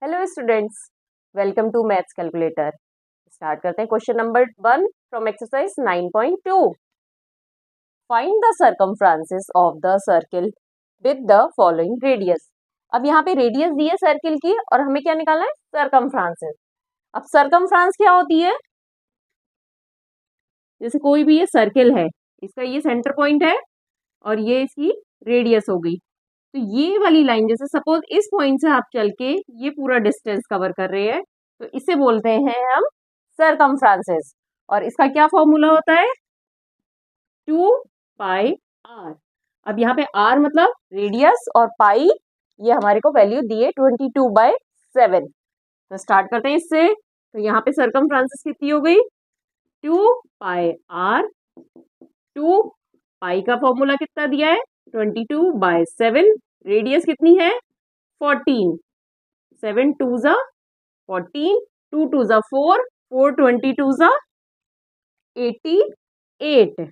Hello students, welcome to maths calculator. Start करते हैं question number 1 from exercise 9.2। Find the circumferences of the circle with the following radius. अब यहाँ पे radius दी है circle की और हमें क्या निकालना है, सर्कमफ्रेंसेस। अब सर्कमफ्रेंस क्या होती है, जैसे कोई भी ये सर्किल है, इसका ये सेंटर पॉइंट है और ये इसकी रेडियस हो गई। तो ये वाली लाइन, जैसे सपोज इस पॉइंट से आप चल के ये पूरा डिस्टेंस कवर कर रहे हैं, तो इसे बोलते हैं हम सर्कमफ्रेंसेस। और इसका क्या फॉर्मूला होता है, 2πr। अब यहाँ पे r मतलब रेडियस और पाई, ये हमारे को वैल्यू दी है 22/7। तो स्टार्ट करते हैं इससे। तो यहाँ पे सर्कमफ्रेंसेस कितनी हो गई, 2πr। 2 का फॉर्मूला कितना दिया है, 22/7। रेडियस कितनी है, 14। 7 2 जा 14, 2 2 जा 4, 4 22 जा 88।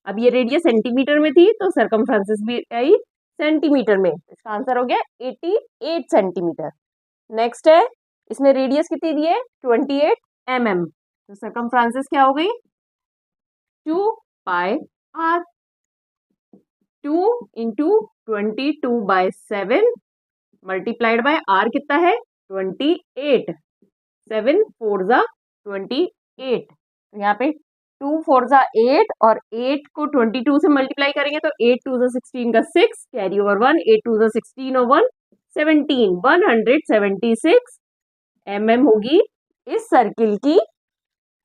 अब ये रेडियस सेंटीमीटर में थी तो सर्कमफ्रेंसेस भी आई सेंटीमीटर में। इसका आंसर हो गया 88 सेंटीमीटर। नेक्स्ट है, इसमें रेडियस कितनी दी है, 28 mm। तो सर्कमफ्रेंसेस क्या हो गई, 2πr। 2 into 22/7 multiplied bye r कितना है, 28। 7 4 जा 28। यहाँ पे 2 4 जा 8 और 8 को 22 से मल्टीप्लाई करेंगे तो 8 2 जा 16 का 6, कैरी ओवर 1, 8 2 जा 16 और 1 17, 176 mm होगी इस सर्किल की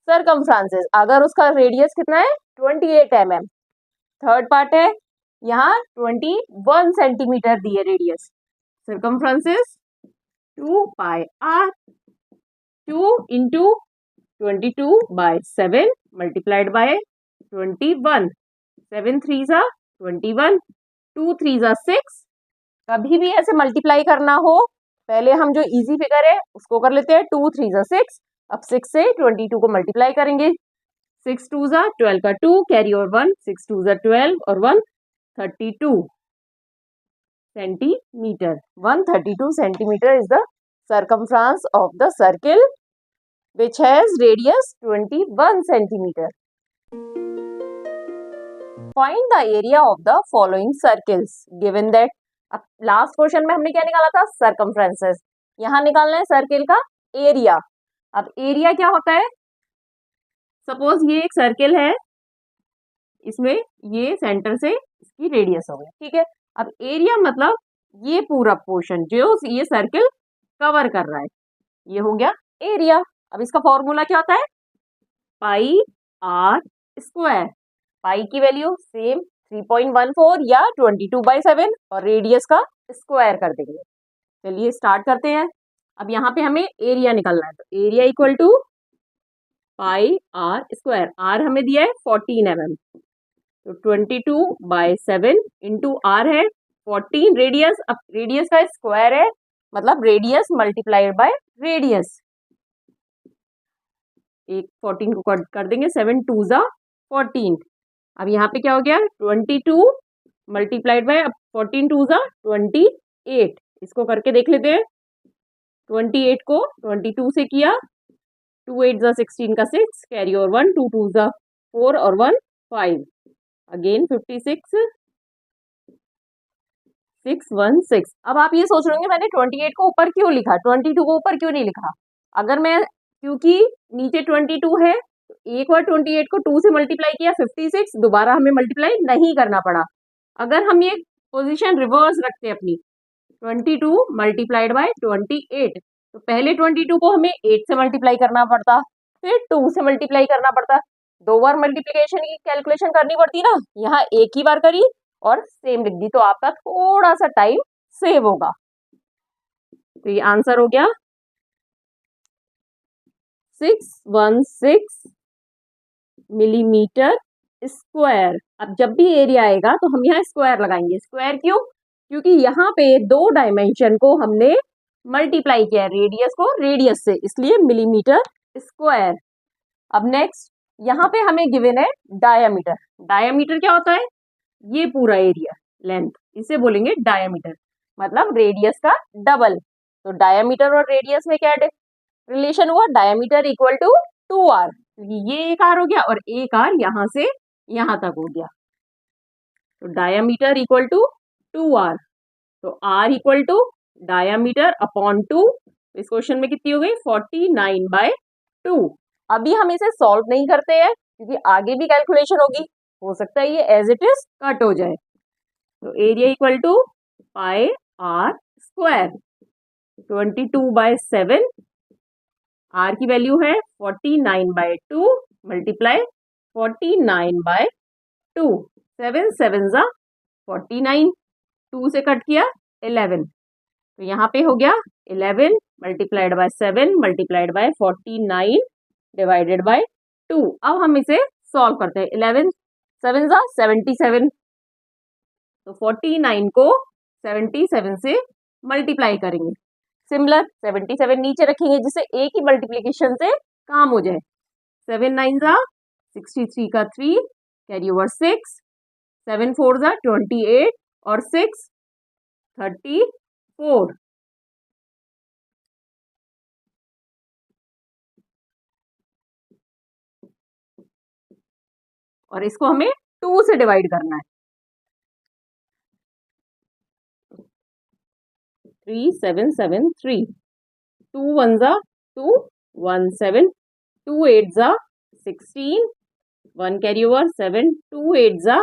सर्कमफ्रेंसेस, अगर उसका रेडियस कितना है, 28 mm। थर्ड पार्ट है, यहाँ 21 सेंटीमीटर दी है radius. Circumferences 2πr। 2 into 22/7 multiplied bye 21। 7 3 जा 21, 2 3 जा 6। कभी भी ऐसे मल्टीप्लाई करना हो, पहले हम जो इजी फिगर है उसको कर लेते हैं, 2 3 जा 6। अब 6 से 22 को मल्टीप्लाई करेंगे, 6 2 जा 12 का 2, कैरी ओवर 1, 6 2 जा 12 और 1 32 centimetre. 132 centimetre is the circumference of the circle which has radius 21 centimeter. Find the area of the following circles given that। अब लास्ट क्वेश्चन में हमने क्या निकाला था, सर्कमफ्रेंसेस। यहाँ निकालना है सर्किल का एरिया। अब एरिया क्या होता है, सपोज ये एक सर्किल है, इसमें ये सेंटर से इसकी रेडियस हो गई, ठीक है। अब एरिया मतलब ये पूरा पोर्शन जो ये सर्किल कवर कर रहा है, ये हो गया एरिया। अब इसका फॉर्मूला क्या होता है, पाई r स्क्वायर। पाई की वैल्यू सेम 3.14 या 22/7 और रेडियस का स्क्वायर कर देंगे। चलिए स्टार्ट करते हैं। अब यहाँ पे हमें एरिया निकालना है, तो area equal to pi r square. r हमें दिया है 14 mm, तो 22/7 इंटू r है 14 रेडियस। अब रेडियस का स्क्वायर है, मतलब रेडियस मल्टीप्लाइड बाय रेडियस। एक 14 को कर देंगे, 7 2 जा 14। अब यहाँ पे क्या हो गया, 22 मल्टीप्लाइड बाय 14 2 जा 28। इसको करके देख लेते हैं, 28 को 22 से किया, 2 8 जा 16 का 6, कैरी ओवर 1, 2 2 जा 4 और 1 5, अगेन 56 616। अब आप ये सोच रहे होंगे मैंने 28 को ऊपर क्यों लिखा, 22 को ऊपर क्यों नहीं लिखा। अगर मैं, क्योंकि नीचे 22 है, तो एक बार 28 को 2 से मल्टीप्लाई किया 56, दोबारा हमें मल्टीप्लाई नहीं करना पड़ा। अगर हम ये पोजीशन रिवर्स रखते हैं अपनी, 22 मल्टीप्लाइड बाय 28, तो पहले 22 को हमें 8 से मल्टीप्लाई करना पड़ता, फिर 2 से मल्टीप्लाई करना पड़ता, 2 बार मल्टीप्लीकेशन की कैलकुलेशन करनी पड़ती ना। यहाँ एक ही बार करी और सेम लिख दी, तो आपका थोड़ा सा टाइम सेव होगा। तो ये आंसर हो गया 616 मिलीमीटर स्क्वायर। अब जब भी एरिया आएगा तो हम यहाँ स्क्वायर लगाएंगे। स्क्वायर क्यों, क्योंकि यहाँ पे 2 डायमेंशन को हमने मल्टीप्लाई किया है, रेडियस को रेडियस से, इसलिए मिलीमीटर स्क्वायर। अब नेक्स्ट, यहाँ पे हमें गिवन है डायामीटर। डायामीटर क्या होता है, ये पूरा एरिया लेंथ, इसे बोलेंगे डायामीटर, मतलब रेडियस का डबल। तो डायामीटर और रेडियस में क्या रिलेशन हुआ, डायामीटर इक्वल टू 2r, क्योंकि ये एक आर हो गया और एक आर यहाँ से यहाँ तक हो गया, तो डायामीटर इक्वल टू 2r, तो r equal to diameter upon 2, इस क्वेश्चन में कितनी हो गई 49/2। अभी हम इसे सॉल्व नहीं करते हैं क्योंकि आगे भी कैलकुलेशन होगी, हो सकता है ये एज इट इज कट हो जाए। तो area equal to pi are square, 22/7, आर की वैल्यू है 49/2 मल्टीप्लाई 49/2, 7 7 जा 49, 2 से कट किया 11, तो यहाँ पे हो गया 11 multiplied by 7 multiplied bye 49 divided by 2। अब हम इसे सॉल्व करते हैं, 11 7 जा 77, तो 49 को 77 से मल्टीप्लाई करेंगे। सिमिलर 77 नीचे रखेंगे जिससे एक ही मल्टीप्लिकेशन से काम हो जाए, 7 9 जा 63 का 3 कैरी ओवर 6, 7 4 जा 28 और 6 34, और इसको हमें 2 से डिवाइड करना है, 3 7 7 3, 2 1 जा 2 1 7, 2 8 जा 16, 1 कैरी ओवर 7, 2 8 जा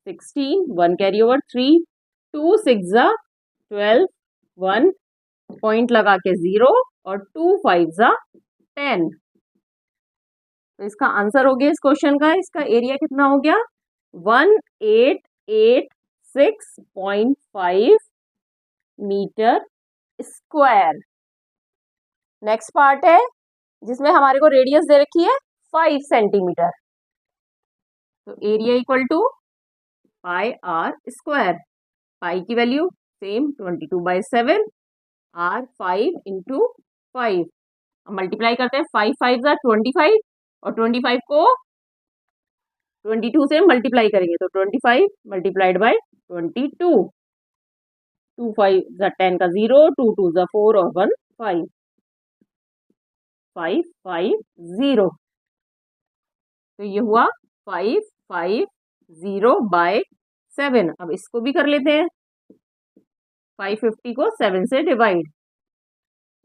16, 1 कैरी ओवर 3, 2 6 जा 12, 1 पॉइंट लगा के 0 और 2 5 जा 10। तो इसका आंसर हो गया इस क्वेश्चन का, इसका एरिया कितना हो गया 1886.5 मीटर स्क्वायर। नेक्स्ट पार्ट है जिसमें हमारे को रेडियस दे रखी है 5 सेंटीमीटर, तो area equal to pi are square, pi की value same 22/7, r 5 into 5, multiply करते हैं 5 5 जा 25 और 25 को 22 से मल्टीप्लाई करेंगे तो 25 मल्टीप्लाइड बाय 22, 2 5 जा 10 का 0, 2 2 जा 4 और 1 5, 5 5 0, तो ये हुआ 550/7। अब इसको भी कर लेते हैं, 550 को 7 से डिवाइड,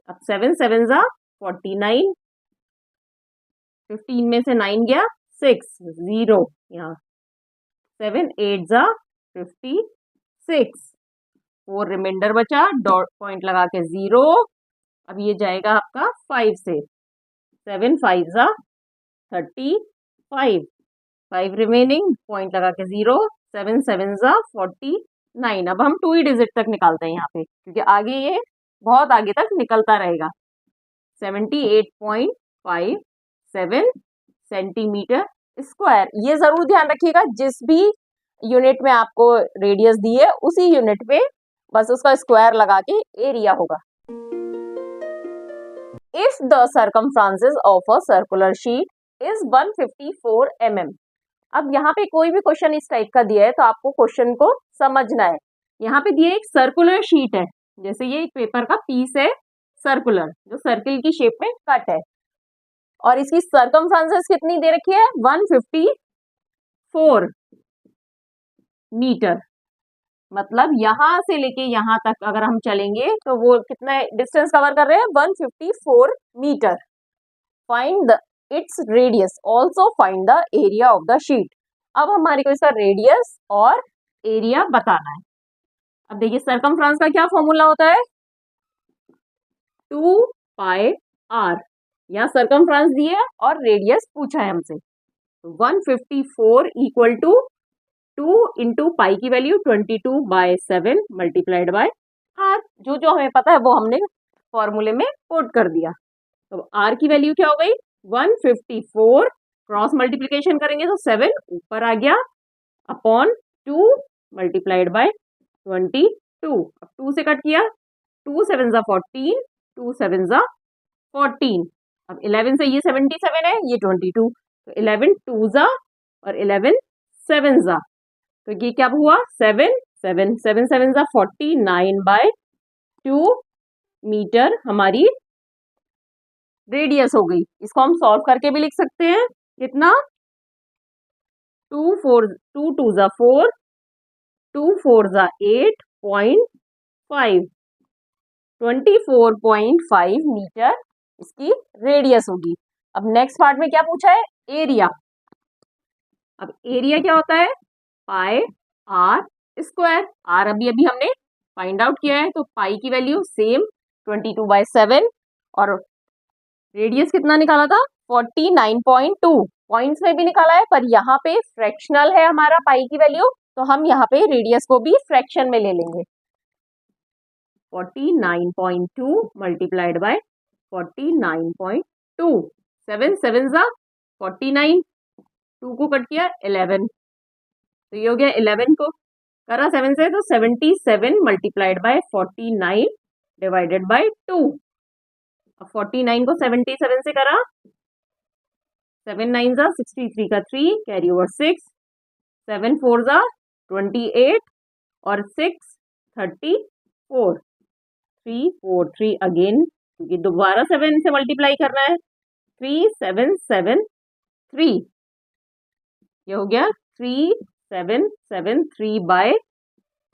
अब 7 7 जा 49, 15 में से 9 गया 6 0, यहाँ 7 8 जा 56, 4 रिमाइंडर बचा, डॉट पॉइंट लगा के 0, अब ये जाएगा आपका 5 से, 7 5 जा 35, 5 रिमेनिंग, पॉइंट लगा के 0, 7 7 जा 49। अब हम 2 ही डिजिट तक निकालते हैं यहाँ पे क्योंकि आगे ये बहुत आगे तक निकलता रहेगा, 78.57 सेंटीमीटर स्क्वायर। ये जरूर ध्यान रखिएगा जिस भी यूनिट में आपको रेडियस दी है उसी यूनिट पे बस उसका स्क्वायर लगा के एरिया होगा। If the circumferences of a circular sheet is 154 mm। अब यहाँ पे कोई भी क्वेश्चन इस टाइप का दिया है तो आपको क्वेश्चन को समझना है। यहाँ पे दिया एक सर्कुलर शीट है, जैसे ये एक पेपर का पीस है सर्कुलर जो सर्किल की शेप में कट है, और इसकी सर्कमफ्रांसेस कितनी दे रखी है 154 मीटर, मतलब यहां से लेके यहां तक अगर हम चलेंगे तो वो कितना डिस्टेंस कवर कर रहे हैं 154 metre. Find the its radius, also find the area of the sheet. अब हमारे को इसका रेडियस और एरिया बताना है। अब देखिए सर्कमफ्रांस का क्या फॉर्मूला होता है 2 पाई आर, यहाँ सर्कमफ्रांस दिए और रेडियस पूछा है हमसे, 154 इक्वल टू 2 इंटू पाई की वैल्यू 22/7 मल्टीप्लाइड बाय आर, जो जो हमें पता है वो हमने फॉर्मूले में पुट कर दिया। तो आर की वैल्यू क्या हो गई 154, क्रॉस मल्टीप्लिकेशन करेंगे तो 7 ऊपर आ गया अपॉन 2 मल्टीप्लाइड बाय 22, अब 2 से कट किया 2 7 जा 14, 2 7 जा 14, अब 11 से ये 77 है ये 22, तो 11 2 जा और 11 7 जा, तो ये क्या हुआ 7 7 7 7 जा 49/2 मीटर हमारी रेडियस हो गई। इसको हम सॉल्व करके भी लिख सकते हैं। कितना? 2 2 जा 4, 2 4 जा 8.5, 24.5 मीटर इसकी रेडियस होगी। अब नेक्स्ट पार्ट में क्या पूछा है? एरिया। अब एरिया क्या होता है? पाई आर स्क्वायर। आर अभी अभी हमने फाइंड आउट किया है, तो पाई की वैल्यू सेम 22/7 और रेडियस कितना निकाला था? 49.2। पॉइंट्स में भी निकाला है, पर यहाँ पे फ्रैक्शनल है हमारा पाई की वैल्यू, तो हम यहाँ पे रेडियस को भी फ्रैक्शन में ले लेंगे। 49.2 मल्टीप्लाइड बाय 49.2, 7 7 जा 49, 2 को कट किया 11, तो ये हो गया 11 को करा 7 से तो 77 मल्टीप्लाइड बाय 49 डिवाइडेड बाय 2। अब 49 को 77 से करा, 7 9 जा 63 का 3 कैरी ओवर 6, 7 4 जा 28 और 6 34, 3 4 3 अगेन, क्योंकि दोबारा 7 से मल्टीप्लाई करना है। 3773, ये हो गया 3773 बाय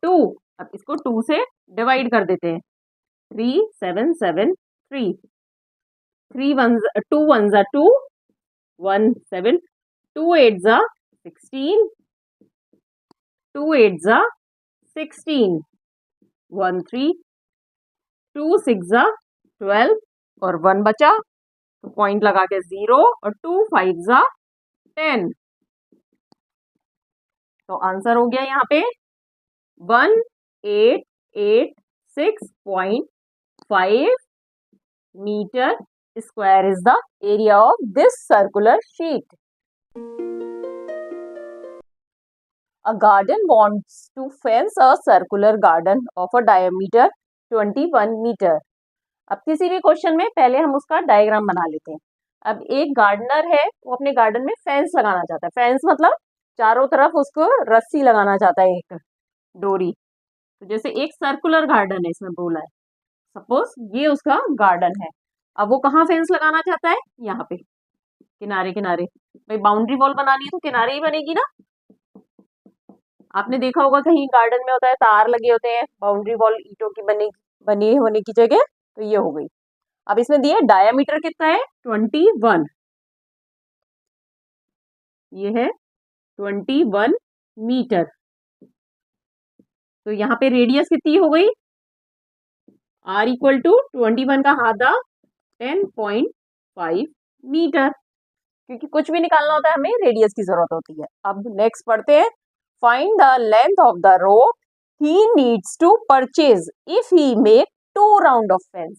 2। अब इसको 2 से डिवाइड कर देते हैं। 3773, 2 1 जा 2, 1 7, 2 8 जा 16, 2 8 जा 16, 1 3, 2 6 जा 12 और 1 बचा, तो पॉइंट लगा के 0 और 2 5 जा 10, तो आंसर हो गया यहाँ पे 1886.5 metre square is the area of this circular sheet. A garden wants to fence a circular garden of a diameter 21 meter. अब किसी भी क्वेश्चन में पहले हम उसका डायग्राम बना लेते हैं। अब एक गार्डनर है, वो अपने गार्डन में फेंस लगाना चाहता है। फेंस मतलब चारों तरफ उसको रस्सी लगाना चाहता है, एक डोरी। तो जैसे एक सर्कुलर गार्डन है इसमें बोला है, सपोज ये उसका गार्डन है। अब वो कहाँ फेंस लगाना चाहता है? यहाँ पे किनारे किनारे। भाई बाउंड्री वॉल बनानी है तो किनारे ही बनेगी ना। आपने देखा होगा कहीं गार्डन में होता है तार लगे होते हैं, बाउंड्री वॉल ईंटों की बनी होने की जगह, तो ये हो गई। अब इसमें दिए डायामीटर कितना है? 21, ये है 21 मीटर। तो यहाँ पे रेडियस कितनी हो गई? R इक्वल टू 21 का आधा 10.5 मीटर, क्योंकि कुछ भी निकालना होता है हमें रेडियस की जरूरत होती है। अब नेक्स्ट पढ़ते हैं। Find the length of the rope he needs to purchase if he make 2 round of fence.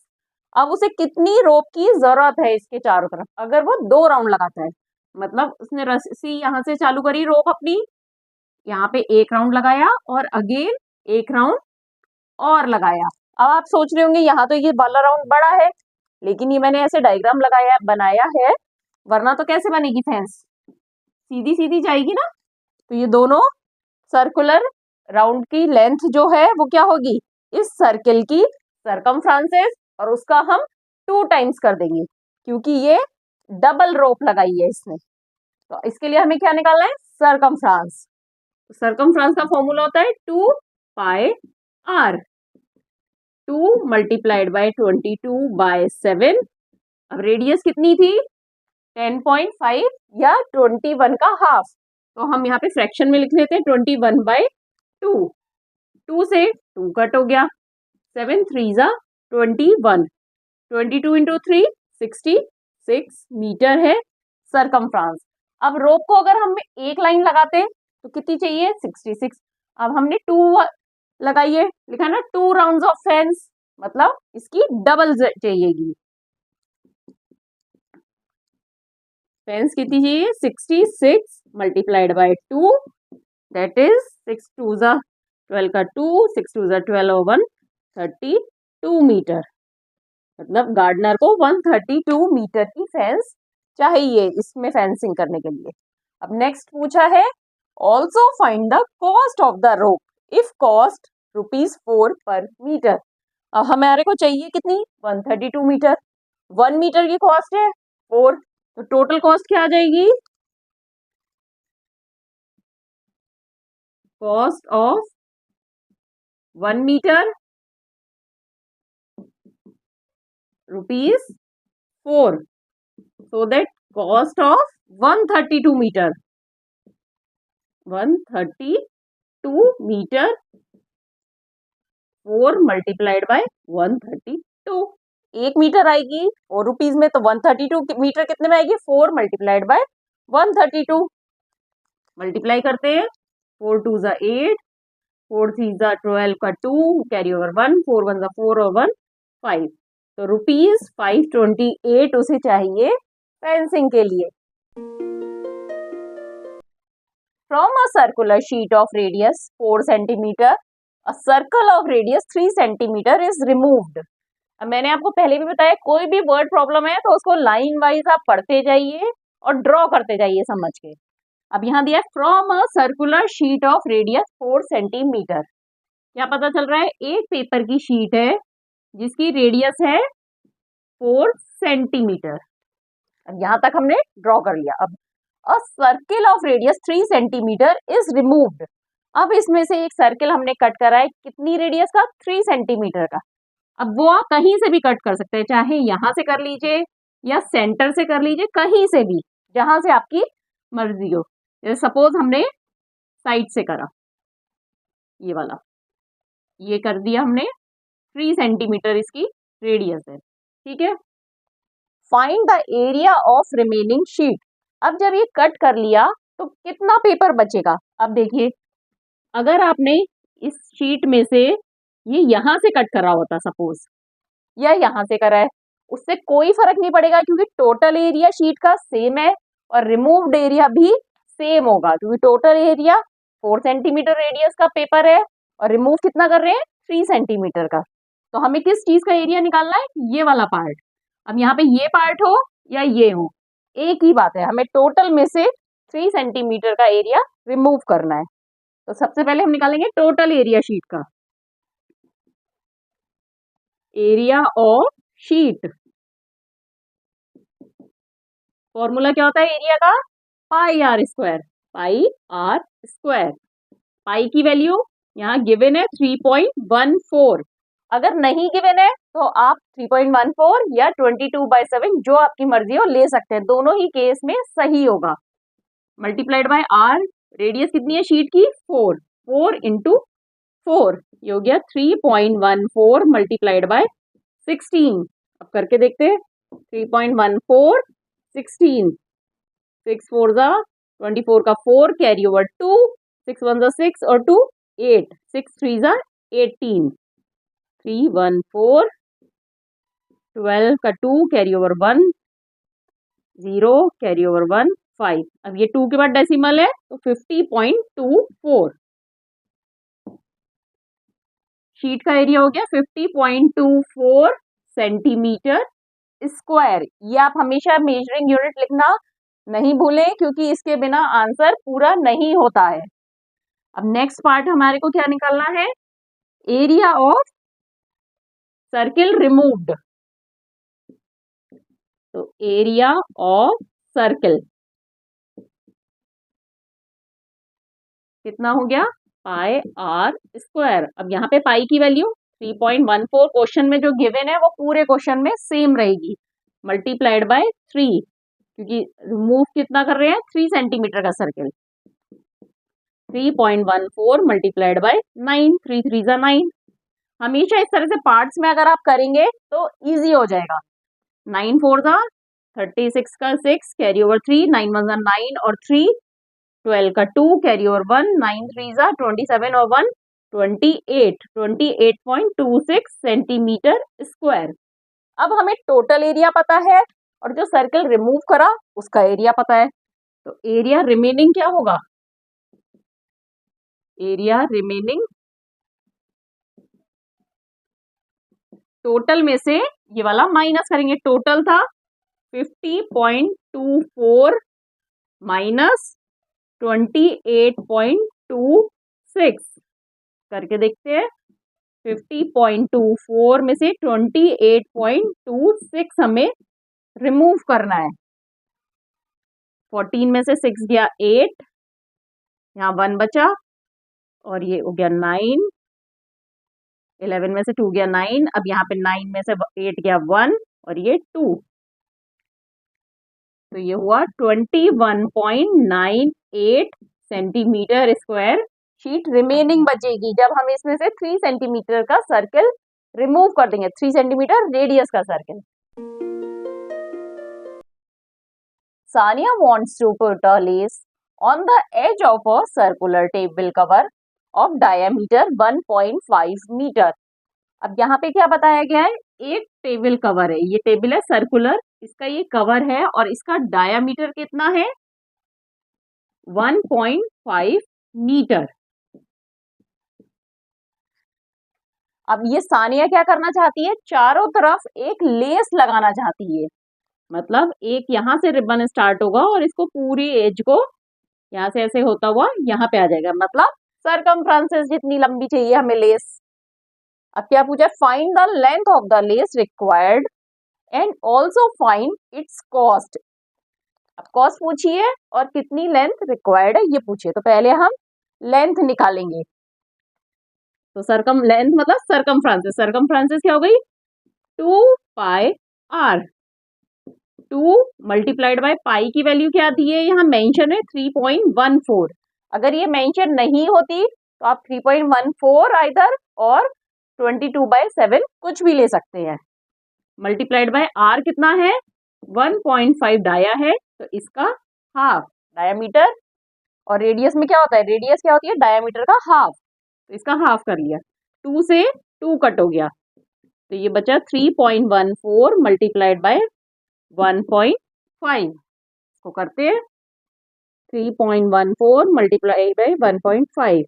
अब उसे कितनी रोप की जरूरत है इसके चारों तरफ, अगर वो 2 राउंड लगाता है। मतलब उसने रस्सी यहाँ से चालू करी रोप अपनी, यहाँ पे 1 राउंड लगाया और अगेन 1 राउंड और लगाया। अब आप सोच रहे होंगे यहाँ तो ये वाला राउंड बड़ा है, लेकिन ये मैंने ऐसे डायग्राम बनाया है, वरना तो कैसे बनेगी फेंस? सीधी सीधी जाएगी ना। तो ये दोनों सर्कुलर राउंड की लेंथ जो है वो क्या होगी? इस सर्किल की सरकमफ्रांसेस, और उसका हम 2 टाइम्स कर देंगे, क्योंकि ये डबल रोप लगाई है इसने। तो इसके लिए हमें क्या निकालना है? सरकमफ्रांस। सरकमफ्रांस का फॉर्मूला होता है 2 पाई आर, 2 मल्टीप्लाइड बाय 22/7। अब रेडियस कितनी थी? 10.5 या 21 का हाफ, तो हम यहाँ पे फ्रैक्शन में लिख लेते हैं 21/2। 2 से 2 कट हो गया, 7 3 जा 21, 22 इंटू 3 66 मीटर है सरकमफ्रांस। अब रोप को अगर हम एक लाइन लगाते तो कितनी चाहिए? 66। अब हमने 2 लगाई है, लिखा ना 2 राउंड्स ऑफ फेंस, मतलब इसकी डबल चाहिएगी। फेंस कितनी चाहिए? 66 मल्टीप्लाइड बाय 2, दैट इज 6 2 जा 12 का 2, 6 2 जा 12 और 1 32 मीटर। मतलब गार्डनर को 132 मीटर की फेंस चाहिए इसमें फेंसिंग करने के लिए। अब नेक्स्ट पूछा है, also find the cost of the rope if cost ₹4 पर मीटर। अब हमारे को चाहिए कितनी 132 मीटर। 1 मीटर की कॉस्ट है 4, तो टोटल कॉस्ट क्या आ जाएगी, cost of 1 metre ₹4, so that cost of 132 meter 4 multiplied by 132, 1 metre आएगी ₹4 में, तो 132 मीटर कितने में आएगी, 4 मल्टीप्लाइड बाय 132। मल्टीप्लाई करते हैं, 4 2 जा 8, 4 3 जा 12 का 2, कैरी ओवर 1, 4 1 जा 4 और 1 5, तो ₹528 उसे चाहिए फेंसिंग के लिए। From a circular sheet of radius 4 centimeter, a circle of radius 3 centimeter is removed. अब मैंने आपको पहले भी बताया, कोई भी वर्ड प्रॉब्लम है तो उसको लाइन वाइज आप पढ़ते जाइए और ड्रॉ करते जाइए समझ के। अब यहाँ दिया from a circular sheet of radius 4 centimetre, क्या पता चल रहा है, एक पेपर की शीट है जिसकी रेडियस है 4 सेंटीमीटर। अब यहाँ तक हमने ड्रॉ कर लिया। अब अ circle of radius 3 centimetre is removed, अब इसमें से एक सर्किल हमने कट करा है, कितनी रेडियस का, 3 सेंटीमीटर का। अब वो आप कहीं से भी कट कर सकते हैं, चाहे यहां से कर लीजिए या सेंटर से कर लीजिए, कहीं से भी, जहां से आपकी मर्जी हो। जैसे सपोज हमने साइड से करा, ये वाला, ये कर दिया हमने, 3 सेंटीमीटर इसकी रेडियस है, ठीक है। Find the area of remaining sheet, अब जब ये कट कर लिया तो कितना पेपर बचेगा। अब देखिए, अगर आपने इस शीट में से ये यहां से कट करा होता सपोज, या यहां से करा है, उससे कोई फर्क नहीं पड़ेगा क्योंकि टोटल एरिया शीट का सेम है और रिमूव्ड एरिया भी सेम होगा, क्योंकि टोटल एरिया 4 सेंटीमीटर रेडियस का पेपर है और रिमूव कितना कर रहे हैं, 3 सेंटीमीटर का। तो हमें किस चीज का एरिया निकालना है, ये वाला पार्ट। अब यहाँ पे ये पार्ट हो या ये हो, एक ही बात है, हमें टोटल में से 3 सेंटीमीटर का एरिया रिमूव करना है। तो सबसे पहले हम निकालेंगे टोटल एरिया शीट का, एरिया ऑफ शीट, फॉर्मूला क्या होता है एरिया का, pi are square, pi are square. Pi की वैल्यू यहाँ गिवन है 3.14, अगर नहीं गिवन है तो आप 3.14 या 22/7 जो आपकी मर्जी हो ले सकते हैं, दोनों ही केस में सही होगा। मल्टीप्लाइड बाय आर, रेडियस कितनी है शीट की, 4 इंटू 4, ये हो गया 3.14 मल्टीप्लाइड बाय 16। अब करके देखते हैं, 3.14 16, 6 4 जा 24 का 4, कैरी ओवर 2, 6 1 जा 6 और 2 8, 6 3 जा 18, 3 1 4, 12 का 2, कैरी ओवर 1 0, कैरी ओवर 1 5। अब ये 2 के बाद डेसिमल है तो 50.24, शीट का एरिया हो गया 50.24 सेंटीमीटर स्क्वायर। ये आप हमेशा मेजरिंग यूनिट लिखना नहीं भूलें क्योंकि इसके बिना आंसर पूरा नहीं होता है। अब नेक्स्ट पार्ट हमारे को क्या निकालना है, एरिया ऑफ सर्किल रिमूव्ड, तो एरिया ऑफ सर्किल कितना हो गया, पाई आर स्क्वायर। अब यहाँ पे पाई की वैल्यू 3.14 क्वेश्चन में जो गिवन है वो पूरे क्वेश्चन में सेम रहेगी, मल्टीप्लाइड बाय 3, क्योंकि रिमूव कितना कर रहे हैं, 3 सेंटीमीटर का सर्किल, 3.14 मल्टीप्लाइड बाय 9, 3 3 जा 9। हमेशा इस तरह से पार्ट्स में अगर आप करेंगे तो इजी हो जाएगा। 9 4 जा 36 का 6, कैरी ओवर 3, 9 1 जा 9 और 3, 12 का 2, कैरी ओवर 1, 9 3 जा 27 और 1 28, 28.26 सेंटीमीटर स्क्वायर। अब हमें टोटल एरिया पता है और जो सर्कल रिमूव करा उसका एरिया पता है, तो एरिया रिमेनिंग क्या होगा, एरिया रिमेनिंग टोटल में से ये वाला माइनस करेंगे, टोटल था 50.24 माइनस 28.26, करके देखते हैं, 50.24 में से 28.26 हमें रिमूव करना है। 14 में से 6 गया 8, यहाँ 1 बचा और ये हो गया 9। 11 में से 2 गया 9, अब यहाँ पे 9 में से 8 गया 1 और ये 2, तो ये हुआ 21.98 सेंटीमीटर स्क्वायर शीट रिमेनिंग बचेगी जब हम इसमें से 3 सेंटीमीटर का सर्कल रिमूव कर देंगे, 3 सेंटीमीटर रेडियस का circle. Sania wants to put a lace on the edge of a circular table cover of diameter 1.5 metre. अब यहाँ पे क्या बताया गया है, एक टेबल कवर है, ये टेबल है सर्कुलर, इसका ये कवर है और इसका डायामीटर कितना है 1.5 मीटर। अब ये सानिया क्या करना चाहती है, चारों तरफ एक लेस लगाना चाहती है, मतलब एक यहाँ से रिबन स्टार्ट होगा और इसको पूरी एज को यहाँ से ऐसे होता हुआ यहाँ पे आ जाएगा, मतलब सरकमफ्रेंसेस जितनी लंबी चाहिए हमें लेस। अब क्या पूछा, find the length of the less required and also find it's cost. अब कॉस्ट पूछिए और कितनी लेंथ रिक्वायर्ड है ये पूछिए, तो पहले हम लेंथ निकालेंगे। तो सरकम लेंथ मतलब सरकमफ्रेंसेस, सरकमफ्रेंसेस क्या हो गई 2 pi are, 2 multiplied by pi की वैल्यू क्या दी है, यहाँ मेंशन है 3.14। अगर ये मेंशन नहीं होती तो आप 3.14 आइदर और 22/7 कुछ भी ले सकते हैं। मल्टीप्लाइड बाय आर कितना है 1.5 डाया है, तो इसका हाफ डायामीटर, और रेडियस में क्या होता है, रेडियस क्या होती है डायामीटर का हाफ, तो इसका हाफ कर लिया, 2 से 2 कट हो गया, तो ये बचा 3.14 मल्टीप्लाइड बाय 1.5। इसको करते हैं 3.14 मल्टीप्लाई बाय 1.5,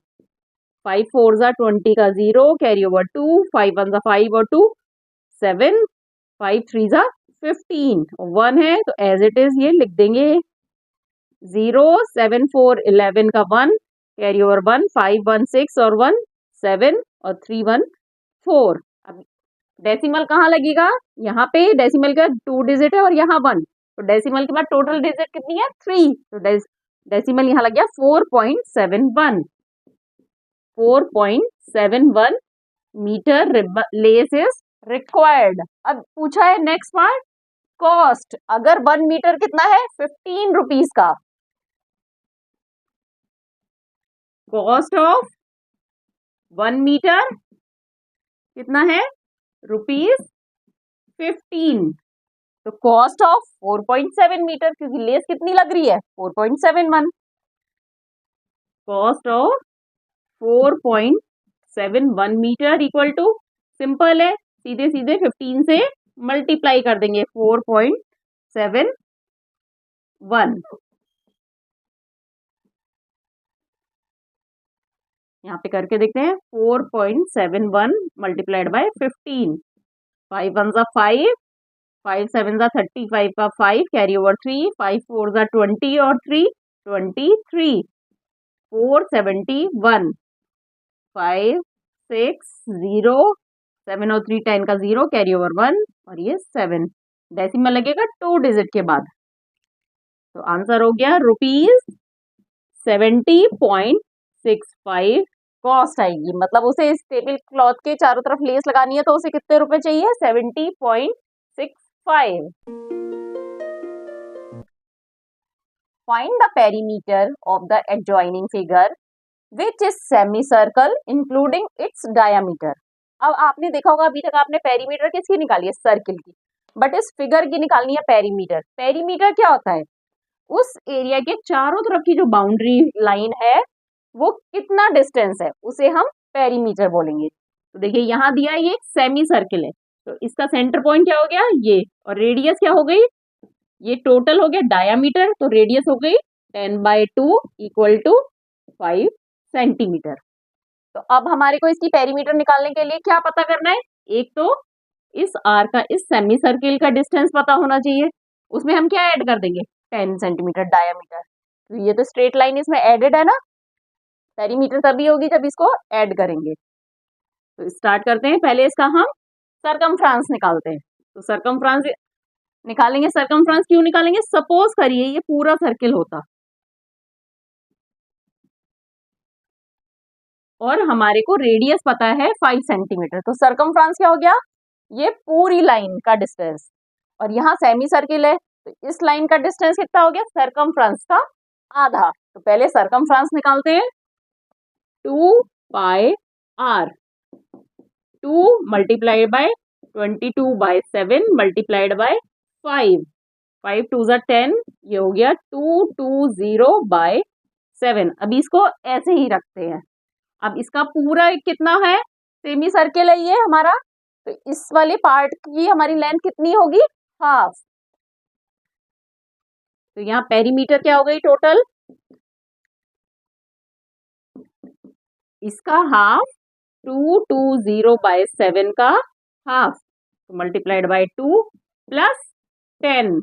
5 4 जा 20 का 0 कैरी ओवर 2, 5 1 जा 5 और 2 7, 5 3 जा 15 और 1 है तो एज इट इज ये लिख देंगे 0 7 4 11 का 1 कैरी ओवर 1, 5 1 6 और 1 7 और 3 1 4। अब डेसिमल कहाँ लगेगा, यहाँ पे डेसिमल का 2 डिजिट है और यहाँ 1, तो डेसिमल के बाद टोटल डिजिट कितनी है 3, तो डेसिमल यहाँ लग गया 4.71, 4.71 मीटर लेस इज रिक्वायर्ड। अब पूछा है नेक्स्ट पार्ट कॉस्ट, अगर 1 मीटर कितना है 15 रुपीज का, कॉस्ट ऑफ 1 मीटर कितना है ₹15, तो कॉस्ट ऑफ 4.7 मीटर, क्योंकि लेस कितनी लग रही है 4.71, cost of 4.71 metre equal to, simple है सीधे सीधे 15 से मल्टीप्लाई कर देंगे 4.71, यहाँ पे करके देखते हैं 4.71 मल्टीप्लाइड बाय 15, 5 1 जा 5, 5 7 जा 35 का 5 कैरी ओवर 3, 5 4 जा 20 और 3 23, 471, 5 6 0 7 और 3 10 का 0 कैरी ओवर 1 और ये 7, डेसिमल लगेगा 2 डिजिट के बाद, तो आंसर हो गया ₹70.65 कॉस्ट आएगी। मतलब उसे इस टेबल क्लॉथ के चारों तरफ लेस लगानी है तो उसे कितने रुपए चाहिए 70.65। Find the perimeter of the adjoining figure which is semi circle including it's diameter. अब आपने देखा होगा अभी तक आपने पेरीमीटर किसकी निकाली है सर्किल की, बट इस फिगर की निकालनी है पेरीमीटर। पेरीमीटर क्या होता है, उस एरिया के चारों तरफ की जो बाउंड्री लाइन है वो कितना डिस्टेंस है उसे हम पेरीमीटर बोलेंगे। तो देखिए यहाँ दिया है ये सेमी सर्किल है, तो इसका सेंटर पॉइंट क्या हो गया ये, और रेडियस क्या हो गई, ये टोटल हो गया डायामीटर, तो रेडियस हो गई 10/2 इक्वल टू 5 सेंटीमीटर। तो अब हमारे को इसकी पेरीमीटर निकालने के लिए क्या पता करना है, एक तो इस आर का इस सेमी सर्किल का डिस्टेंस पता होना चाहिए, उसमें हम क्या ऐड कर देंगे 10 सेंटीमीटर डायामीटर, तो ये तो स्ट्रेट लाइन इसमें एडेड है ना, पेरीमीटर तभी होगी जब इसको ऐड करेंगे। तो स्टार्ट करते हैं। पहले इसका हम सरकमफ्रेंस निकालते हैं। तो सरकमफ्रेंस निकालेंगे। सरकमफ्रेंस क्यों निकालेंगे? सपोज करिए ये पूरा सर्किल होता और हमारे को रेडियस पता है 5 सेंटीमीटर, तो सरकमफ्रेंस क्या हो गया? ये पूरी लाइन का डिस्टेंस। और यहाँ सेमी सर्किल है, तो इस लाइन का डिस्टेंस कितना हो गया? सरकमफ्रेंस का आधा। तो पहले सरकमफ्रेंस निकालते हैं। 2 pi are, 2 multiplied by 22/7 multiplied by 5, 5 2 ज़ा 10, ये हो गया 220/7। अभी इसको ऐसे ही रखते हैं। अब इसका पूरा कितना है? सेमी सर्किल है ये हमारा, तो इस वाले पार्ट की हमारी लेंथ कितनी होगी? हाफ। तो यहाँ पेरीमीटर क्या हो गई टोटल? इसका हाफ 220/7 का हाफ, तो मल्टीप्लाइड बाय 2 प्लस 10,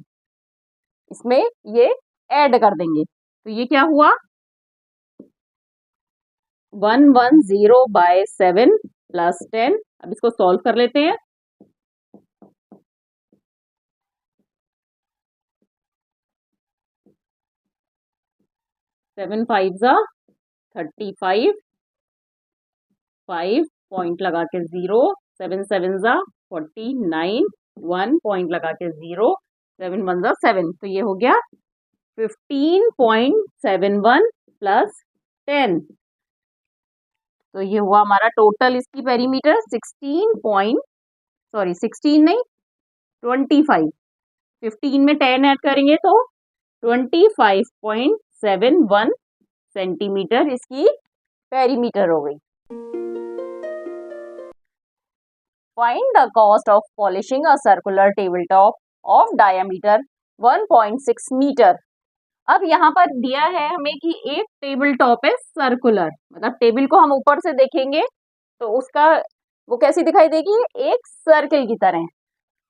इसमें ये ऐड कर देंगे। तो ये क्या हुआ? 110/7 प्लस 10। अब इसको सॉल्व कर लेते हैं। 7 5 ज़ा 35, 5 पॉइंट लगा के 0, 7 7 ज़ा 49, 1 पॉइंट लगा के 0, 7 1 ज़ा 7, तो ये हो गया 15.71 प्लस 10। तो ये हुआ हमारा टोटल इसकी पेरीमीटर 16 नहीं 25। 15 में 10 ऐड करेंगे तो 25.71 सेंटीमीटर इसकी पेरीमीटर हो गई। Find the cost of polishing a circular tabletop of diameter 1.6 metre. अब यहाँ पर दिया है हमें कि एक टेबल टॉप है सर्कुलर, मतलब टेबल को हम ऊपर से देखेंगे तो उसका वो कैसी दिखाई देगी? एक सर्किल की तरह।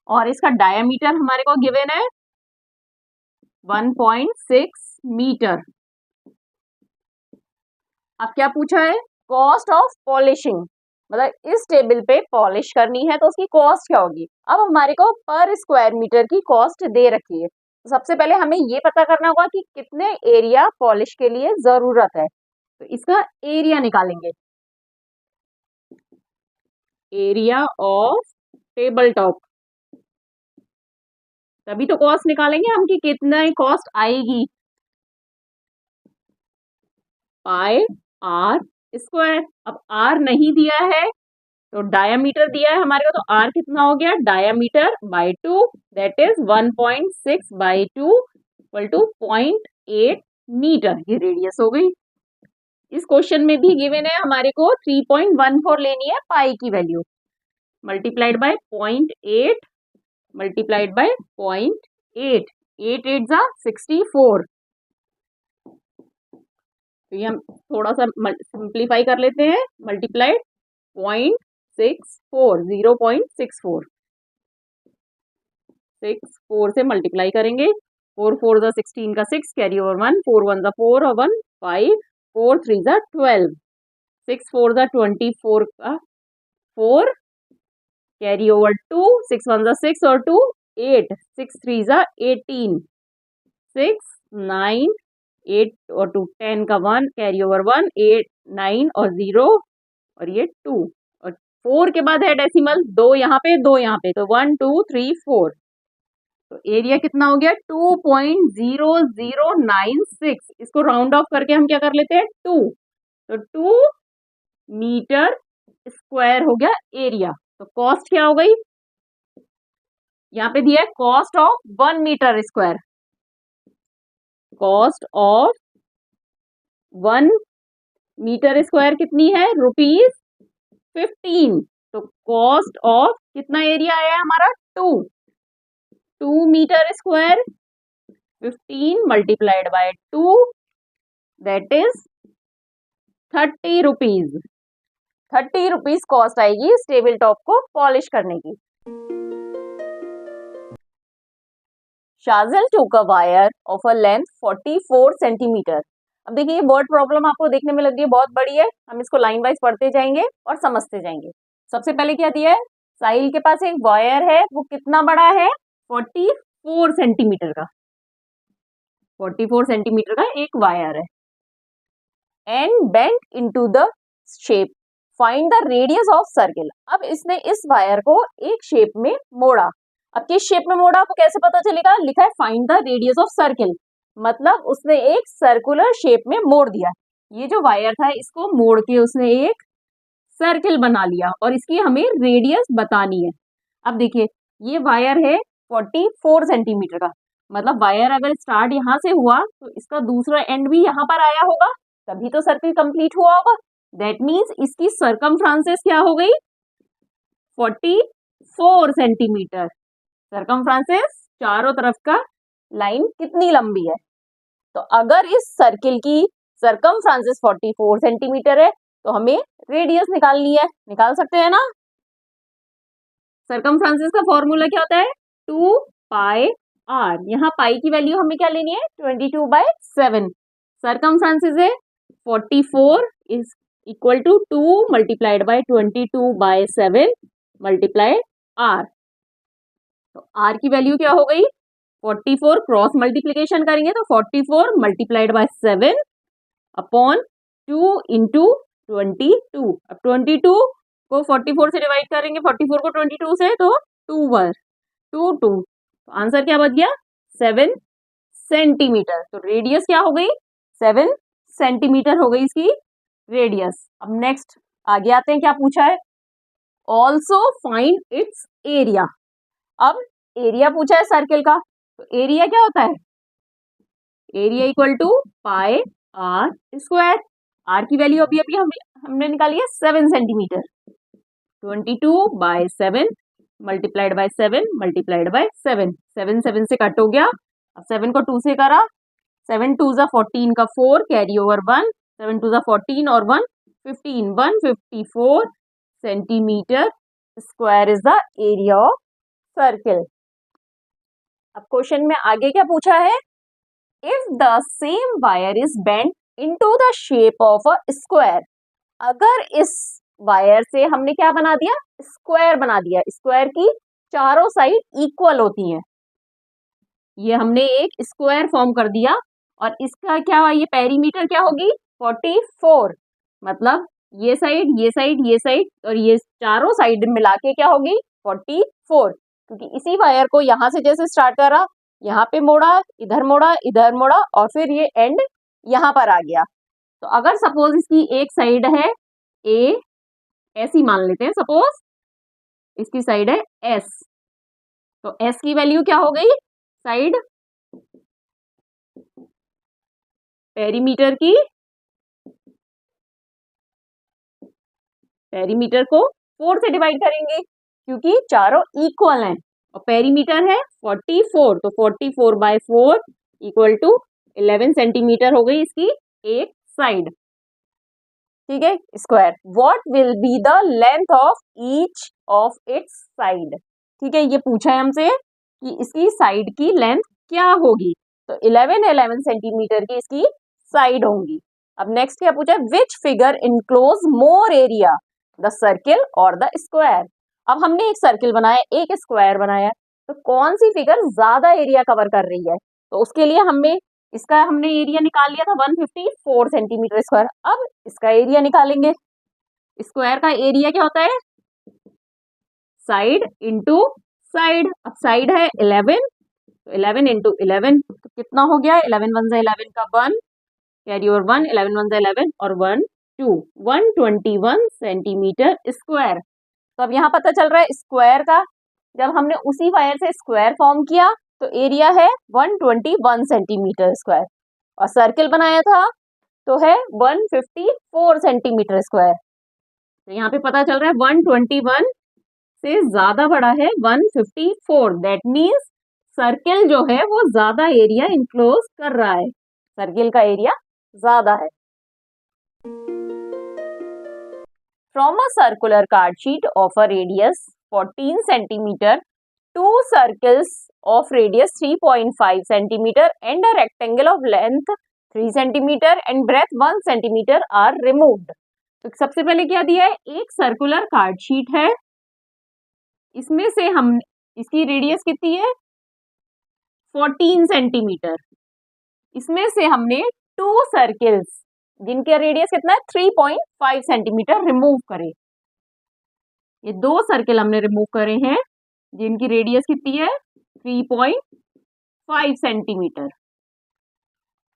और इसका डायमीटर हमारे को गिवन है 1.6 मीटर। अब क्या पूछा है? कॉस्ट ऑफ पॉलिशिंग, मतलब इस टेबल पे पॉलिश करनी है तो उसकी कॉस्ट क्या होगी। अब हमारे को पर स्क्वायर मीटर की कॉस्ट दे रखी है। तो सबसे पहले हमें ये पता करना होगा कि कितने एरिया पॉलिश के लिए जरूरत है। तो इसका एरिया निकालेंगे। एरिया ऑफ टेबल टॉप, तभी तो कॉस्ट निकालेंगे हम कि कितना कॉस्ट आएगी। पाई आर स्क्वायर। अब आर नहीं दिया है तो डायामीटर दिया है हमारे को, तो आर कितना हो गया? Diameter by 2, that is 1.6/2 equal to 0.8 metre. ये रेडियस हो गई। इस क्वेश्चन में भी गिवन है हमारे को 3.14 लेनी है पाई की value, multiplied by 0.8 multiplied by 0.8, 8 8 ज़ा 64। तो ये हम थोड़ा सा सिंप्लीफाई कर लेते हैं। मल्टीप्लाइड 0.64, 0.64, 64 से मल्टीप्लाई करेंगे। 4 4 ज़ा 16 का 6, कैरी ओवर 1, 4 1 ज़ा 4 और 1 5, 4 3 ज़ा 12, 6 4 ज़ा 24 का 4, कैरी ओवर 2, 6 1 ज़ा 6 और 2 8, 6 3 ज़ा 18, 6 9 8 और 2 10 का 1, कैरी ओवर 1, 8 9 और 0 और ये 2 और 4 के बाद है डेसिमल, 2 यहाँ पे 2 यहाँ पे, तो 1 2 3 4। तो एरिया कितना हो गया? 2.0096। इसको राउंड ऑफ करके हम क्या कर लेते हैं? 2, तो 2 मीटर स्क्वायर हो गया एरिया। तो कॉस्ट क्या हो गई? यहाँ पे दिया है cost of 1 metre square. Cost of 1 metre square कितनी है? ₹15। तो कॉस्ट ऑफ कितना एरिया आया हमारा? 2 metre square, 15 multiplied by 2, that is 30 rupees. 30 rupees cost आएगी इस टेबल टॉप को पॉलिश करने की। शाजिल टूक a wire of a length 44 centimetre. अब देखिए ये वर्ड प्रॉब्लम आपको देखने में लग रही है बहुत बड़ी है, हम इसको लाइन वाइज पढ़ते जाएंगे और समझते जाएंगे। सबसे पहले क्या दिया है, साहिल के पास एक वायर है, वो कितना बड़ा है, 44 सेंटीमीटर का, 44 सेंटीमीटर का एक वायर है। And bent into the shape, find the radius of circle. अब इसने इस वायर को एक शेप में मोड़ा। अब किस शेप में मोड़ा आपको कैसे पता चलेगा, लिखा है find the radius of circle, मतलब उसने एक सर्कुलर शेप में मोड़ दिया। ये जो वायर था इसको मोड़ के उसने एक सर्किल बना लिया और इसकी हमें रेडियस बतानी है। अब देखिए ये वायर है 44 सेंटीमीटर का, मतलब वायर अगर स्टार्ट यहाँ से हुआ तो इसका दूसरा एंड भी यहाँ पर आया होगा, तभी तो सर्किल कंप्लीट हुआ होगा। दैट मीन्स इसकी सरकमफ्रांसेस क्या हो गई, 44 सेंटीमीटर। सरकमफ्रांसेस चारों तरफ का लाइन कितनी लंबी है, तो अगर इस सर्किल की सरकमफ्रांसेस 44 सेंटीमीटर है तो हमें रेडियस निकालनी है। निकाल सकते हैं ना। सरकमफ्रांसेस का फॉर्मूला क्या होता है, 2 पाई आर। यहाँ पाई की वैल्यू हमें क्या लेनी है, 22/7। सरकमफ्रांसेस है 44 is equal to 2 multiplied by 22/7 multiplied R. तो आर की वैल्यू क्या हो गई, 44 क्रॉस मल्टीप्लीकेशन करेंगे तो 44 मल्टीप्लाइड बाय 7 अपॉन 2 इंटू 22। अब 22 को 44 से डिवाइड करेंगे, 44 को 22 से, तो 2 तो आंसर क्या बच गया, 7 सेंटीमीटर। तो रेडियस क्या हो गई, 7 सेंटीमीटर हो गई इसकी रेडियस। अब नेक्स्ट आगे आते हैं, क्या पूछा है, ऑल्सो फाइंड इट्स एरिया। अब एरिया पूछा है सर्किल का, तो एरिया क्या होता है, area equal to pi are square. R की वैल्यू अभी अभी हमने निकाली है 7 centimetre, 22/7 multiplied by 7 multiplied by 7, 7 7 से कट हो गया। अब 7 को 2 से करा, 7 2 ज़ा 14 का 4 कैरी ओवर 1, 7 2 ज़ा 14 और 1 15, 154 centimetre square is the area of circle. अब क्वेश्चन में आगे क्या पूछा है, if the same wire is bent into the shape of a square. अगर इस वायर से हमने क्या बना दिया, स्क्वायर बना दिया, स्क्वायर की चारों साइड इक्वल होती हैं, ये हमने एक स्क्वायर फॉर्म कर दिया और इसका क्या, ये पेरीमीटर क्या होगी 44, मतलब ये साइड ये साइड ये साइड और ये चारों साइड मिला के क्या होगी 44, क्योंकि इसी वायर को यहाँ से जैसे स्टार्ट करा, यहाँ पे मोड़ा, इधर मोड़ा, इधर मोड़ा और फिर ये एंड यहाँ पर आ गया। तो अगर सपोज इसकी एक साइड है ए, ऐसी मान लेते हैं, सपोज इसकी साइड है एस, तो एस की वैल्यू क्या हो गई, साइड पेरीमीटर को 4 से डिवाइड करेंगे क्योंकि चारों इक्वल हैं और पेरीमीटर है 44, तो 44/4 इक्वल टू 11 सेंटीमीटर हो गई इसकी एक साइड, ठीक है, square. What will be the length of each of its side, ठीक है, ये पूछा है हमसे कि इसकी साइड की लेंथ क्या होगी, तो 11 सेंटीमीटर की इसकी साइड होंगी। अब नेक्स्ट क्या पूछा है, which figure enclose more area, the circle और द स्क्वायर। अब हमने एक सर्किल बनाया, एक स्क्वायर बनाया, तो कौन सी फिगर ज्यादा एरिया कवर कर रही है, तो उसके लिए हमने एरिया निकाल लिया था 154 सेंटीमीटर स्क्वायर। अब इसका एरिया निकालेंगे, स्क्वायर का एरिया क्या होता है, साइड इंटू साइड। अब साइड है 11, तो 11 इंटू 11 तो कितना हो गया, 11 1 ज़ा 11 का 1 कैरी ओवर 1, 11 1 ज़ा 11 और 1 2, 121 सेंटीमीटर स्क्वायर। तो अब यहाँ पता चल रहा है स्क्वायर का, जब हमने उसी वायर से स्क्वायर फॉर्म किया तो एरिया है 121 सेंटीमीटर स्क्वायर और सर्किल बनाया था तो है 154 सेंटीमीटर स्क्वायर। तो यहाँ पे पता चल रहा है 121 से ज्यादा बड़ा है 154, दैट मीन्स सर्किल जो है वो ज्यादा एरिया इनक्लोज कर रहा है, सर्किल का एरिया ज्यादा है। From a circular card sheet of a radius 14 centimeter, two circles of radius 3.5 centimeter and a rectangle of length 3 centimeter and breadth 1 centimeter are removed. तो सबसे पहले क्या दिया है, एक सर्कुलर कार्ड शीट है, इसमें से हम इसकी रेडियस कितनी है 14 सेंटीमीटर, इसमें से हमने 2 सर्किल्स जिनका रेडियस कितना है 3.5 सेंटीमीटर रिमूव करे। ये 2 सर्किल हमने रिमूव करे हैं जिनकी रेडियस कितनी है 3.5 सेंटीमीटर,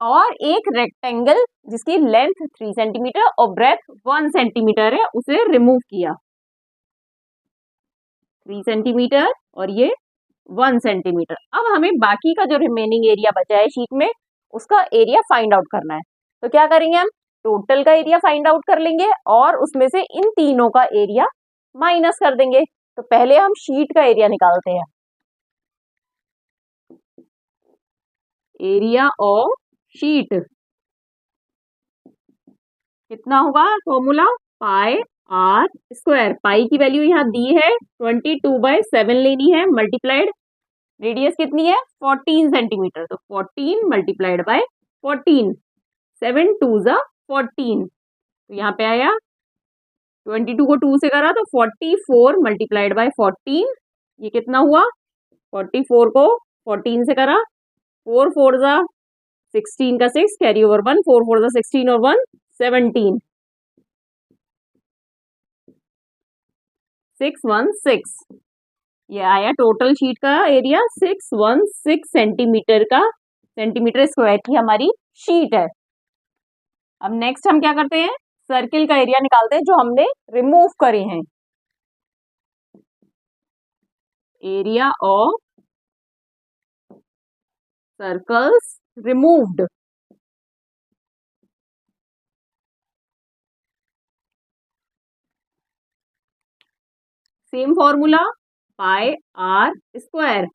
और एक रेक्टेंगल जिसकी लेंथ 3 सेंटीमीटर और ब्रेथ 1 सेंटीमीटर है उसे रिमूव किया, 3 सेंटीमीटर और ये 1 सेंटीमीटर। अब हमें बाकी का जो रिमेनिंग एरिया बचा है शीट में उसका एरिया फाइंड आउट करना है। तो क्या करेंगे, हम टोटल का एरिया फाइंड आउट कर लेंगे और उसमें से इन तीनों का एरिया माइनस कर देंगे। तो पहले हम शीट का एरिया निकालते हैं। एरिया ऑफ शीट कितना होगा, formula pi are square. Pi की वैल्यू यहाँ दी है 22/7 लेनी है, मल्टीप्लाइड रेडियस कितनी है 14 सेंटीमीटर, तो 14 मल्टीप्लाइड बाय 14, 7 2 जा 14, तो यहाँ पे आया 22 को 2 से करा तो 44 मल्टीप्लाइड बाय 14, ये कितना हुआ 44 को 14 से करा 4 4 जा 16 का 6 कैरी ओवर 1, 4 4 जा 16 और 1 17, 616, ये आया टोटल शीट का एरिया 616 सेंटीमीटर का, सेंटीमीटर स्क्वायर की हमारी शीट है। अब नेक्स्ट हम क्या करते हैं, सर्किल का एरिया निकालते हैं जो हमने रिमूव करे हैं। Area of circles removed, same formula pi are square.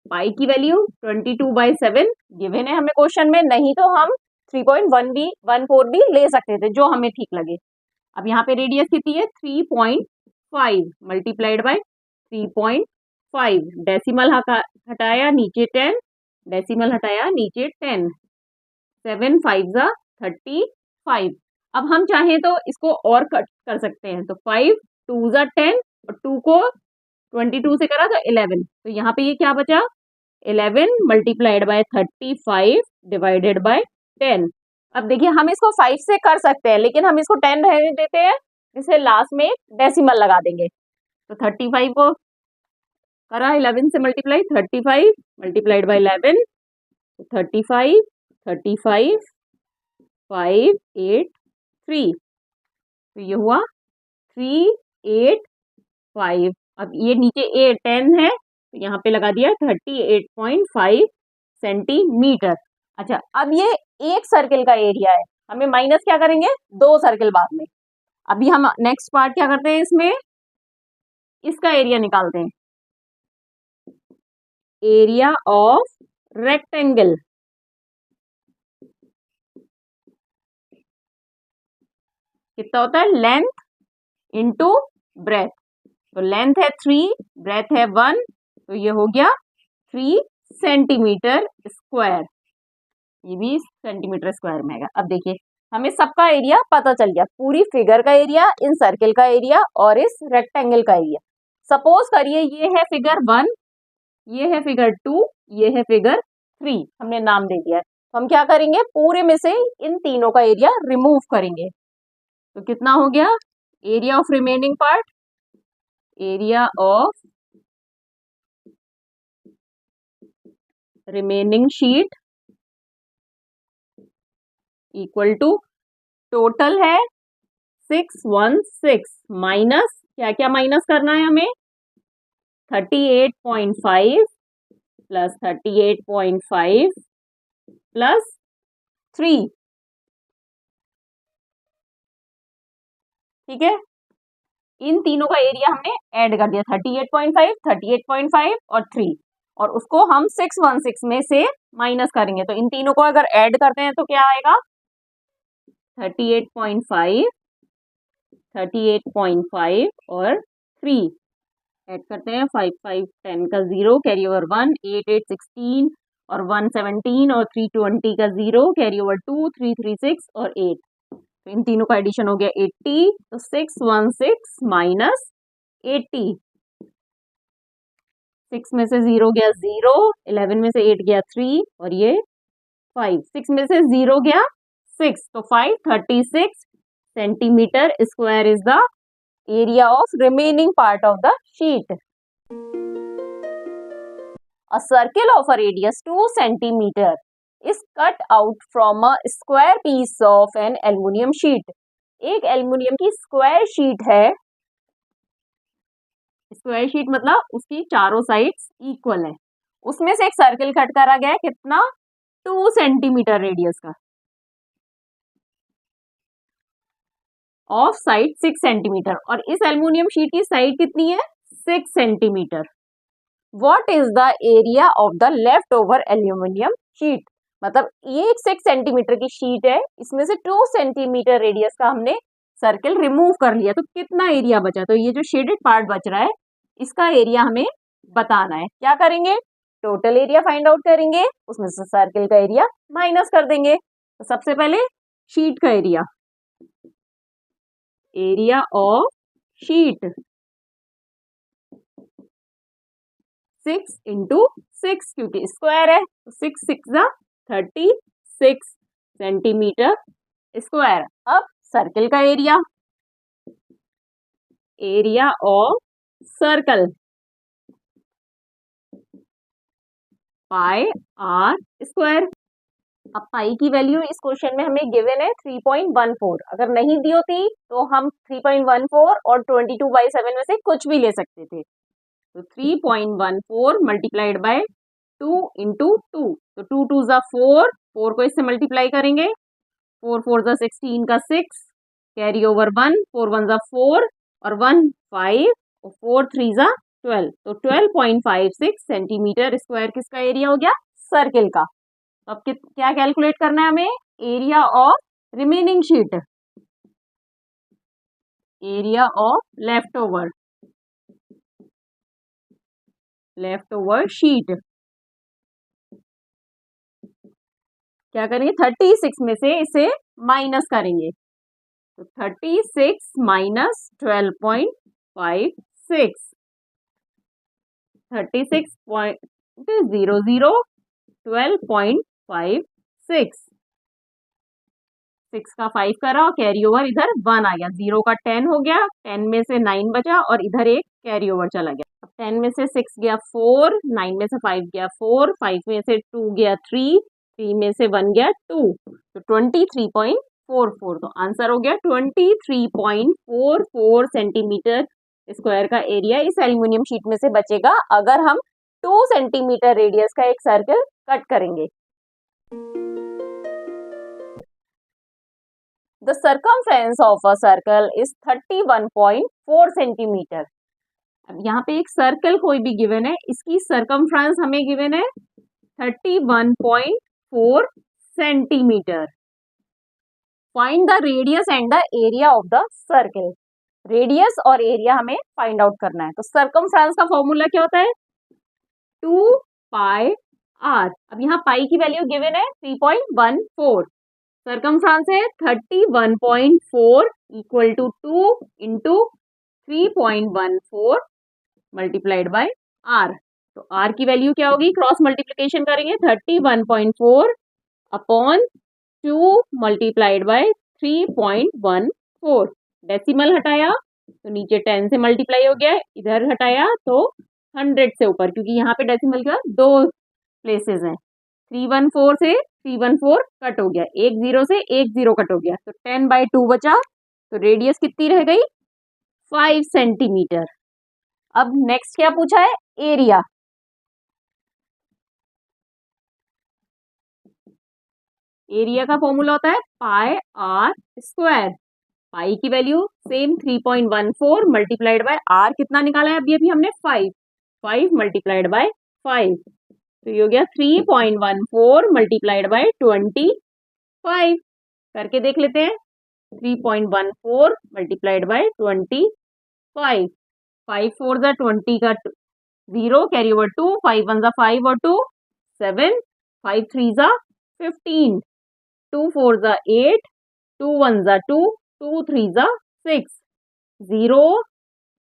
Pi की वैल्यू 22/7 गिवन है हमें क्वेश्चन में, नहीं तो हम 3.14 भी ले सकते थे जो हमें ठीक लगे। अब यहाँ पे रेडियस कितनी है 3.5 मल्टीप्लाइड बाय 3.5, डेसिमल हटाया नीचे 10, डेसिमल हटाया नीचे 10, 7 5 जा 35। अब हम चाहें तो इसको और कट कर सकते हैं, तो 5 2 जा 10 और 2 को 22 से करा तो 11, तो यहाँ पे ये क्या बचा 11 मल्टीप्लाइड बाय 35 डिवाइडेड बाय 10। अब देखिए हम इसको 5 से कर सकते हैं लेकिन हम इसको 10 रहने देते हैं, जिसे लास्ट में डेसिमल लगा देंगे। तो 35 को करा 11 से मल्टीप्लाई, 35 मल्टीप्लाइड बाय 11, 35 35 5 8 3, तो ये हुआ 3 8 5। अब ये नीचे 10 है तो यहाँ पे लगा दिया 38.5 सेंटीमीटर। अच्छा, अब ये एक सर्किल का एरिया है, हमें माइनस क्या करेंगे 2 सर्किल बाद में। अभी हम नेक्स्ट पार्ट क्या करते हैं, इसमें इसका एरिया निकालते हैं। एरिया ऑफ रेक्टेंगल कितना होता है, लेंथ इंटू ब्रेथ, तो लेंथ है 3, ब्रेथ है 1, तो ये हो गया 3 सेंटीमीटर स्क्वायर, ये भी सेंटीमीटर स्क्वायर में आएगा। अब देखिए हमें सबका एरिया पता चल गया, पूरी फिगर का एरिया, इन सर्किल का एरिया और इस रेक्टेंगल का एरिया। सपोज करिए ये है फिगर 1, ये है फिगर 2, ये है फिगर 3, हमने नाम दे दिया है। तो हम क्या करेंगे, पूरे में से इन तीनों का एरिया रिमूव करेंगे। तो कितना हो गया area of remaining part, area of remaining sheet equal to total है 616 माइनस क्या क्या माइनस करना है हमें 38.5 प्लस 38.5 प्लस 3, ठीक है। इन तीनों का एरिया हमने ऐड कर दिया 38.5, 38.5 और 3, और उसको हम 616 में से माइनस करेंगे। तो इन तीनों को अगर ऐड करते हैं तो क्या आएगा 38.5, 38.5 और 3 ऐड करते हैं, 5 5 10 का 0 कैरी ओवर 1, 8 8 16 और 1 17 और 3 20 का 0 कैरी ओवर 2, 3 3 6 और 8, तो इन तीनों का एडिशन हो गया 80, तो 616 माइनस 80, 6 में से 0 गया 0, 11 में से 8 गया 3 और ये 5, 6 में से 0 गया 6, तो 536 centimetre square is the area of remaining part of the sheet. A circle of a radius 2 centimeter is cut out from a square piece of an aluminium sheet. एक एल्युमिनियम की स्क्वायर शीट है. Square sheet मतलब उसकी चारों sides equal है. उसमें से एक सर्कल कट करा गया है. कितना? 2 सेंटीमीटर रेडियस का. Of side 6 centimetre. और इस एल्युमिनियम शीट की साइड कितनी है? 6 centimetre. What is the area of the leftover aluminium sheet? मतलब ये एक 6 सेंटीमीटर की शीट है, इसमें से 2 सेंटीमीटर रेडियस का हमने सर्कल रिमूव कर लिया, तो कितना एरिया बचा? तो ये जो शेडेड पार्ट बच रहा है इसका एरिया हमें बताना है. क्या करेंगे? टोटल एरिया फाइंड आउट करेंगे, उसमें से सर्कल का एरिया माइनस कर देंगे. तो सबसे पहले शीट का area, area of sheet 6 into 6 क्योंकि स्क्वायर है, तो 6 6 36 सेंटीमीटर स्क्वायर. अब सर्कल का area, area of circle pi are square. अब पाई की वैल्यू इस क्वेश्चन में हमें गिवन है 3.14. अगर नहीं दी होती तो हम 3.14 और 22/7 में से कुछ भी ले सकते थे. तो 3.14 मल्टीप्लाइड बाय 2 इंटू 2, तो 2 2 ज़ा 4, 4 को इससे मल्टीप्लाई करेंगे, 4 4 ज़ा 16 का 6, कैरी ओवर 1, 4 1 ज़ा 4 और 1 5 और 4 3 ज़ा 12, तो 12.56 सेंटीमीटर स्क्वायर किसका एरिया हो गया? सर्किल का. अब क्या कैलकुलेट करना है हमें? Area of remaining sheet, area of left over sheet. क्या करेंगे? 36 में से इसे माइनस करेंगे, तो 36 माइनस 12.56, 36.00 12.56, 6 का 5 करा और कैरी ओवर इधर 1 आ गया, 0 का 10 हो गया, 10 में से 9 बचा और इधर एक कैरी ओवर चला गया. अब 10 में से 6 गया 4, 9 में से 5 गया 4, 5 में से 2 गया 3, 3 में से 1 गया 2, तो 23.44. तो आंसर हो गया 23.44 सेंटीमीटर स्क्वायर का एरिया इस एल्युमिनियम शीट में से बचेगा अगर हम 2 सेंटीमीटर रेडियस का एक सर्कल कट करेंगे. The circumference of a circle is 31.4 centimetre. अब यहाँ पे एक सर्कल कोई भी गिवन है, इसकी सर्कमफ्रेंस हमें गिवन है 31.4 centimetre. Find the radius and the area of the circle. Radius और एरिया हमें फाइंड आउट करना है. तो सर्कमफ्रेंस का फॉर्मूला क्या होता है? 2 पाई आर. अब यहाँ पाई की वैल्यू गिवन है 3.14, सर्कमफ्रेंस है 31.4 equal to 2 into 3.14 multiplied by R. तो आर की वैल्यू क्या होगी? क्रॉस मल्टीप्लिकेशन करेंगे, 31.4 अपॉन 2 मल्टीप्लाइड बाय 3.14. डेसिमल हटाया तो नीचे 10 से मल्टीप्लाई हो गया, इधर हटाया तो 100 से ऊपर, क्योंकि यहाँ पे डेसिमल का 2 प्लेसेस हैं. 314 से 314 कट हो गया, 10 से 10 कट हो गया, तो 10/2 बचा. तो रेडियस कितनी रह गई? 5 सेंटीमीटर. अब नेक्स्ट क्या पूछा है? एरिया. एरिया का फॉर्मूला होता है पाई आर स्क्वायर. पाई की value same 3.14 multiplied by r कितना निकाला है अभी हमने? 5 मल्टीप्लाइड बाय 5, तो ये हो गया 3.14 मल्टीप्लाइड बाय 25. करके देख लेते हैं. 3.14 मल्टीप्लाइड बाय 25, 5 4 ज़ा 20 का 0 कैरी ओवर 2, 5 1 ज़ा 5 और 2 7, 5 3 ज़ा 15, 2 4 ज़ा 8, 2 1 जा 2, 2 3 जा 6, 0,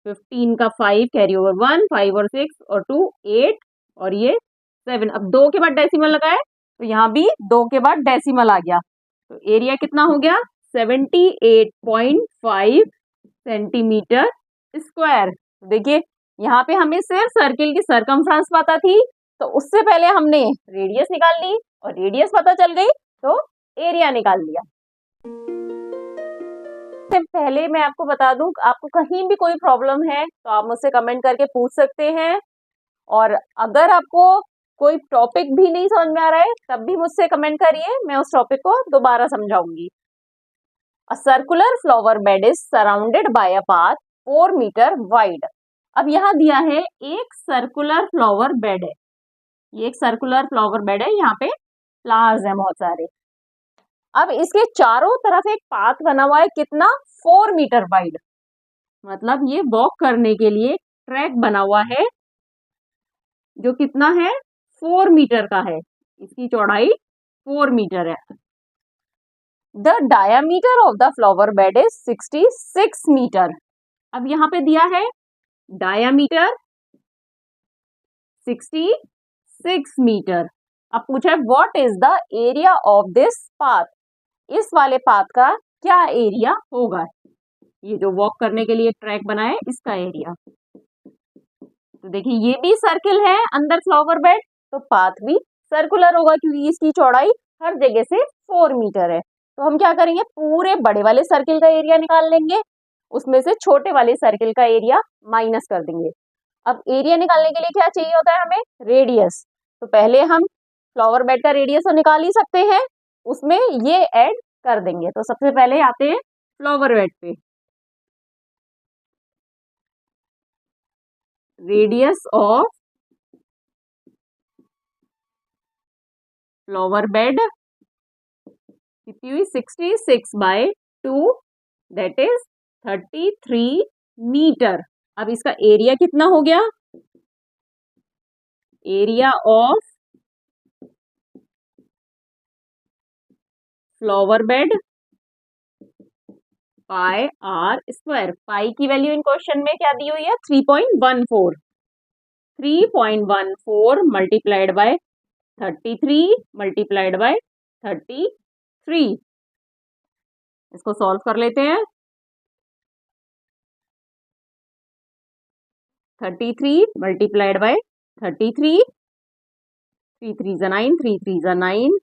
15 का 5 कैरी ओवर 1, 5 और 6 और 2 8 और ये 7। अब 2 के बाद डेसिमल लगाए तो यहाँ भी 2 के बाद डेसिमल आ गया, तो एरिया कितना हो गया 78.5 सेंटीमीटर स्क्वायर। देखिए यहाँ पे हमें सिर्फ सर्किल की सरकमफ्रेंस पता थी, तो उससे पहले हमने रेडियस निकाल ली और रेडियस पता चल गई तो एरिया निकाल लिया। पहले मैं आपको बता दूं, आपको कहीं भी कोई प्रॉब्लम है तो आप मुझसे कमेंट करके पूछ सकते हैं, और अगर आपको कोई टॉपिक भी नहीं समझ में आ रहा है तब भी मुझसे कमेंट करिए, मैं उस टॉपिक को दोबारा समझाऊंगी। A circular flower bed is surrounded by a path 4 metre wide. अब यहाँ दिया है एक सर्कुलर फ्लावर बेड है, ये एक सर्कुलर फ्लावर बेड है, यहाँ पे फ्लावर्स हैं बहुत सारे। अब इसके चारों तरफ एक पाथ बना हुआ है, कितना 4 मीटर वाइड, मतलब ये वॉक करने के लिए ट्रैक बना हुआ है जो कितना है 4 मीटर का है, इसकी चौड़ाई 4 मीटर है। The diameter of the flower bed is 66 metre. अब यहाँ पे दिया है डायामीटर 66 मीटर। अब पूछा है what is the area of this path, इस वाले पाथ का क्या एरिया होगा, ये जो वॉक करने के लिए ट्रैक बना है इसका एरिया। तो देखिए ये भी सर्किल है अंदर फ्लावर बेड, तो पाथ भी सर्कुलर होगा क्योंकि इसकी चौड़ाई हर जगह से 4 मीटर है। तो हम क्या करेंगे, पूरे बड़े वाले सर्किल का एरिया निकाल लेंगे, उसमें से छोटे वाले सर्किल का एरिया माइनस कर देंगे। अब एरिया निकालने के लिए क्या चाहिए होता है हमें, रेडियस। तो पहले हम फ्लावर बेड का रेडियस तो निकाल ही सकते हैं, उसमें ये ऐड कर देंगे। तो सबसे पहले आते हैं फ्लावर बेड पे, रेडियस ऑफ फ्लावर बेड कितनी हुई 66 बाय 2, दैट इज 33 मीटर। अब इसका एरिया कितना हो गया, area of flower bed pi are square. Pi की वैल्यू इन क्वेश्चन में क्या दी हुई है 3.14, 3.14 मल्टीप्लाइड बाय 33 मल्टीप्लाइड बाय 33। इसको सॉल्व कर लेते हैं। 33 मल्टीप्लाइड बाय 33, 3 3 जा 9, 3 3 जा 9,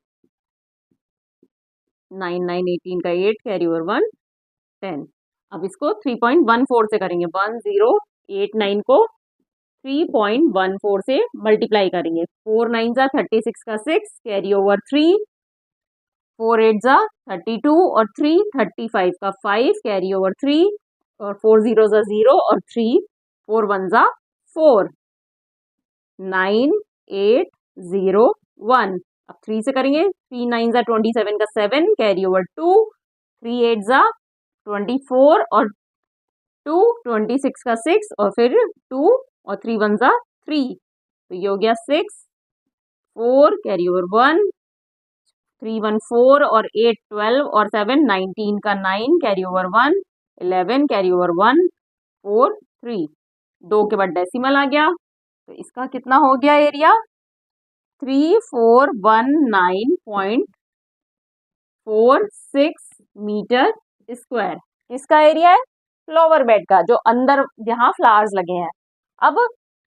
9 9 18 का 8 कैरी ओवर 1 10। अब इसको 3.14 से करेंगे, 1089 को 3.14 से मल्टीप्लाई करेंगे, 4 9 जा 36 का 6 कैरी ओवर 3, 4 8 जा 32 और 3 35 का 5 कैरी ओवर 3 और 4 0 जा 0 और 3 4 1 जा 4, 9 8 0 1। अब 3 से करेंगे, 3 9 जा 27 का 7 कैरी ओवर 2, 3 8 जा 24 और 2 26 का 6 और फिर 2 और 3 1 जा 3, तो ये हो गया 6 4 कैरी ओवर 1, 3 1 4 और 8 12 और 7 19 का 9 कैरी ओवर 1 11 कैरी ओवर 1 4 3, 2 के बाद डेसिमल आ गया, तो इसका कितना हो गया एरिया 3419.46 मीटर स्क्वायर। किसका एरिया है, फ्लावर बेड का, जो अंदर जहां फ्लावर्स लगे हैं। अब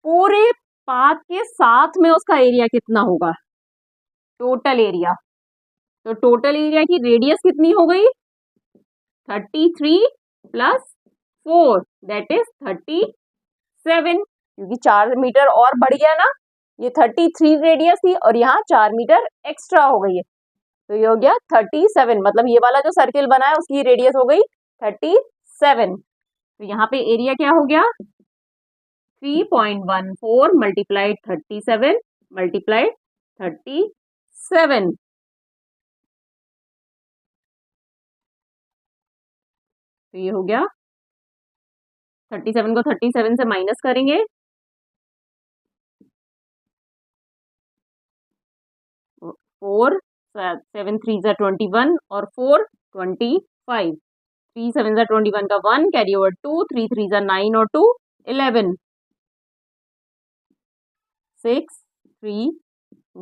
पूरे पाथ के साथ में उसका एरिया कितना होगा, टोटल एरिया। तो टोटल एरिया की रेडियस कितनी हो गई 33 प्लस 4 दैट इज 37, क्योंकि 4 मीटर और बढ़ गया ना, ये 33 रेडियस थी और यहाँ 4 मीटर एक्स्ट्रा हो गई है, तो ये हो गया 37, मतलब ये वाला जो सर्किल बना है उसकी रेडियस हो गई 37। तो यहाँ पे एरिया क्या हो गया 3.14 मल्टीप्लाइड 37 मल्टीप्लाइड 37। तो ये हो गया 37 को 37 से माइनस करेंगे, 4 7 3 जा 21 और 4 20 5, 3 7 जा 21 का 1 कैरी ओवर 2, 3 3 जा 9 और 2 11, 6 3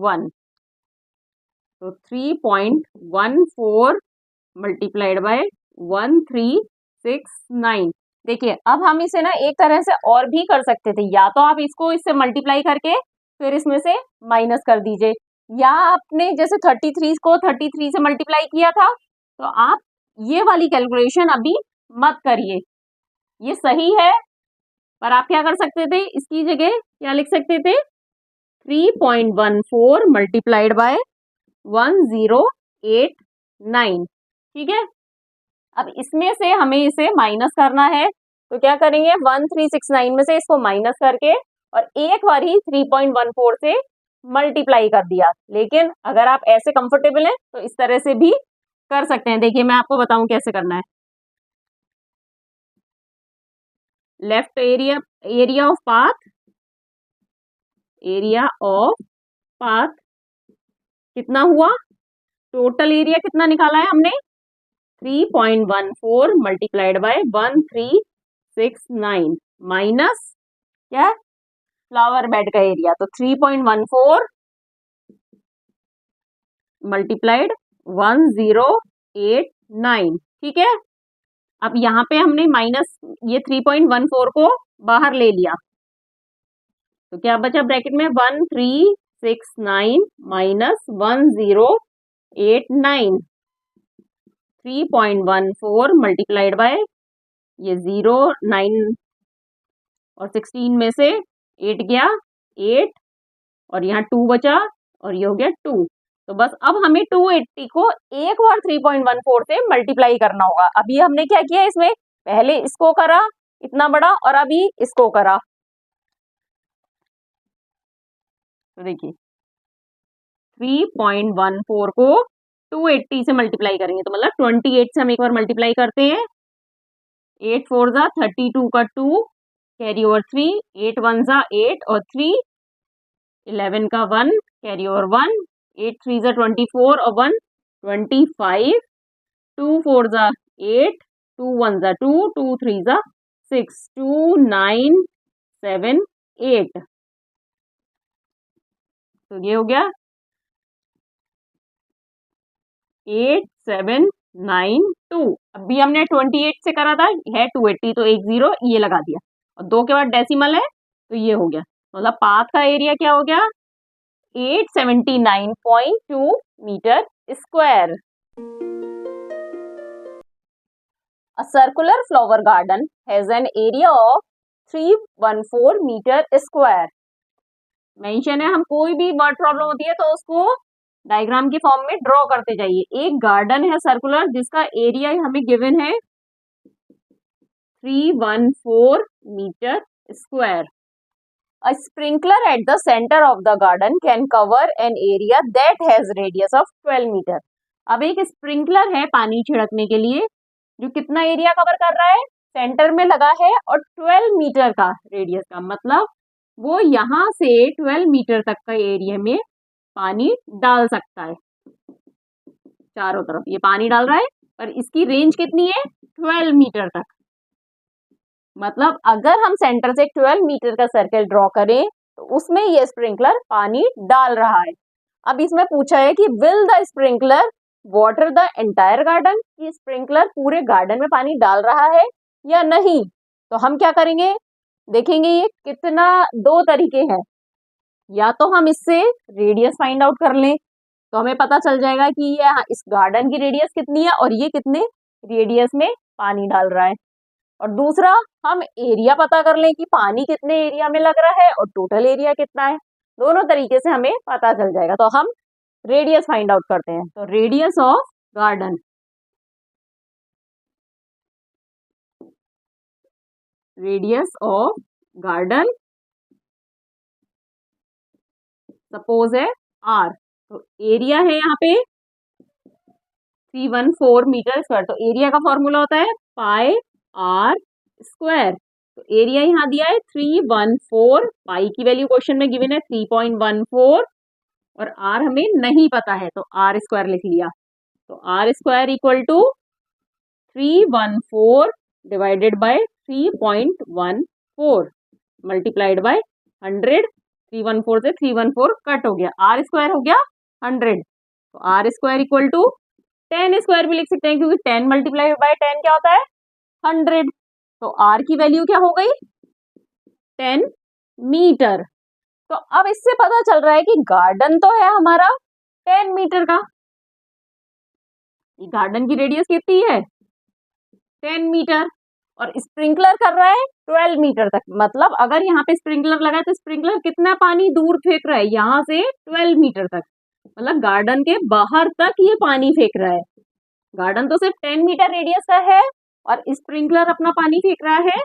1, तो 3.14 मल्टीप्लाइड बाय 1369। देखिए अब हम इसे ना एक तरह से और भी कर सकते थे, या तो आप इसको इससे मल्टीप्लाई करके फिर इसमें से माइनस कर दीजिए, या आपने जैसे 33 को 33 से मल्टीप्लाई किया था, तो आप ये वाली कैलकुलेशन अभी मत करिए, ये सही है, पर आप क्या कर सकते थे, इसकी जगह क्या लिख सकते थे, 3.14 मल्टीप्लाइड बाय 1089। ठीक है, अब इसमें से हमें इसे माइनस करना है, तो क्या करेंगे, 1369 में से इसको माइनस करके और एक बार ही 3.14 से मल्टीप्लाई कर दिया। लेकिन अगर आप ऐसे कंफर्टेबल हैं तो इस तरह से भी कर सकते हैं। देखिए मैं आपको बताऊं कैसे करना है। Left area, area of path, area of path कितना हुआ, टोटल एरिया कितना निकाला है हमने, 3.14 मल्टीप्लाइड बाय 1369 माइनस क्या, फ्लावर बेड का एरिया, तो 3.14 मल्टीप्लाइड 1089। ठीक है, अब यहाँ पे हमने माइनस ये 3.14 को बाहर ले लिया, तो क्या बचा ब्रैकेट में, 1369 माइनस 1089, 3.14 मल्टीप्लाइड बाय ये 0 9 और 16 में से 8 गया 8 और यहाँ 2 बचा और ये हो गया 2। तो बस अब हमें 280 को एक बार 3.14 से मल्टीप्लाई करना होगा। अभी हमने क्या किया, इसमें पहले इसको करा इतना बड़ा और अभी इसको करा, तो देखिए 3.14 को 280 से मल्टीप्लाई करेंगे, तो मतलब 28 से हम एक बार मल्टीप्लाई करते हैं, 8 4 जा 32 का 2 कैरी ओवर 3, 8 1 जा 8 और 3, 11 का 1 कैरी ओवर 1, 8 3 जा 24 और 1 25, 2 4 जा 8, 2 1 जा 2, 2 3 जा 6, 2 9 7 8, तो ये हो गया 8792। अभी हमने 28 से करा था, है 280, तो एक 0 ये लगा दिया और 2 के बाद डेसिमल है, तो ये हो गया, मतलब पाथ का एरिया क्या हो गया, 879.2 metre square. A circular flower garden has an area of 314 metre square. Mention है, हम कोई भी वर्ड प्रॉब्लम होती है तो उसको डायग्राम के फॉर्म में ड्रॉ करते जाइए। एक गार्डन है सर्कुलर जिसका एरिया हमें गिवन है 314 metre square. A sprinkler at the center of the garden can cover an area that has radius of 12 metre. अब एक स्प्रिंकलर है पानी छिड़कने के लिए जो कितना एरिया कवर कर रहा है, सेंटर में लगा है और 12 मीटर का रेडियस का, मतलब वो यहाँ से 12 मीटर तक का एरिया में पानी डाल सकता है। चारों तरफ ये पानी डाल रहा है, पर इसकी रेंज कितनी है, 12 मीटर तक। मतलब अगर हम सेंटर से 12 मीटर का सर्कल ड्रॉ करें तो उसमें ये स्प्रिंकलर पानी डाल रहा है। अब इसमें पूछा है कि will the sprinkler water the entire garden, कि स्प्रिंकलर पूरे गार्डन में पानी डाल रहा है या नहीं। तो हम क्या करेंगे, देखेंगे ये कितना, दो तरीके हैं, या तो हम इससे रेडियस फाइंड आउट कर लें तो हमें पता चल जाएगा कि ये इस गार्डन की रेडियस कितनी है और ये कितने रेडियस में पानी डाल रहा है, और दूसरा हम एरिया पता कर लें कि पानी कितने एरिया में लग रहा है और टोटल एरिया कितना है। दोनों तरीके से हमें पता चल जाएगा। तो हम रेडियस फाइंड आउट करते हैं, तो radius of garden, radius of garden suppose है r, तो एरिया है यहाँ पे 314 मीटर स्क्वायर, तो एरिया का फॉर्मूला होता है पाई r स्क्वायर। तो एरिया यहाँ दिया है 314, पाई की वैल्यू क्वेश्चन में गिवन है 3.14 और r हमें नहीं पता है तो r स्क्वायर लिख लिया। तो r square equal to 314 divided by 3.14 multiplied by 100। 314 से 314 कट हो गया, आर स्क्वायर हो गया 100, तो R square equal to 10 square भी लिख सकते हैं क्योंकि 10 मल्टीप्लाइड बाय 10 क्या होता है 100। तो आर की वैल्यू क्या हो गई 10 मीटर। तो अब इससे पता चल रहा है कि गार्डन तो है हमारा 10 मीटर का, गार्डन की रेडियस कितनी है 10 मीटर, और स्प्रिंकलर कर रहा है 12 मीटर तक। मतलब अगर यहाँ पे स्प्रिंकलर लगा है तो स्प्रिंकलर कितना पानी दूर फेंक रहा है यहाँ से 12 मीटर तक, मतलब गार्डन के बाहर तक ये पानी फेंक रहा है। गार्डन तो सिर्फ 10 मीटर रेडियस का है और स्प्रिंकलर अपना पानी फेंक रहा है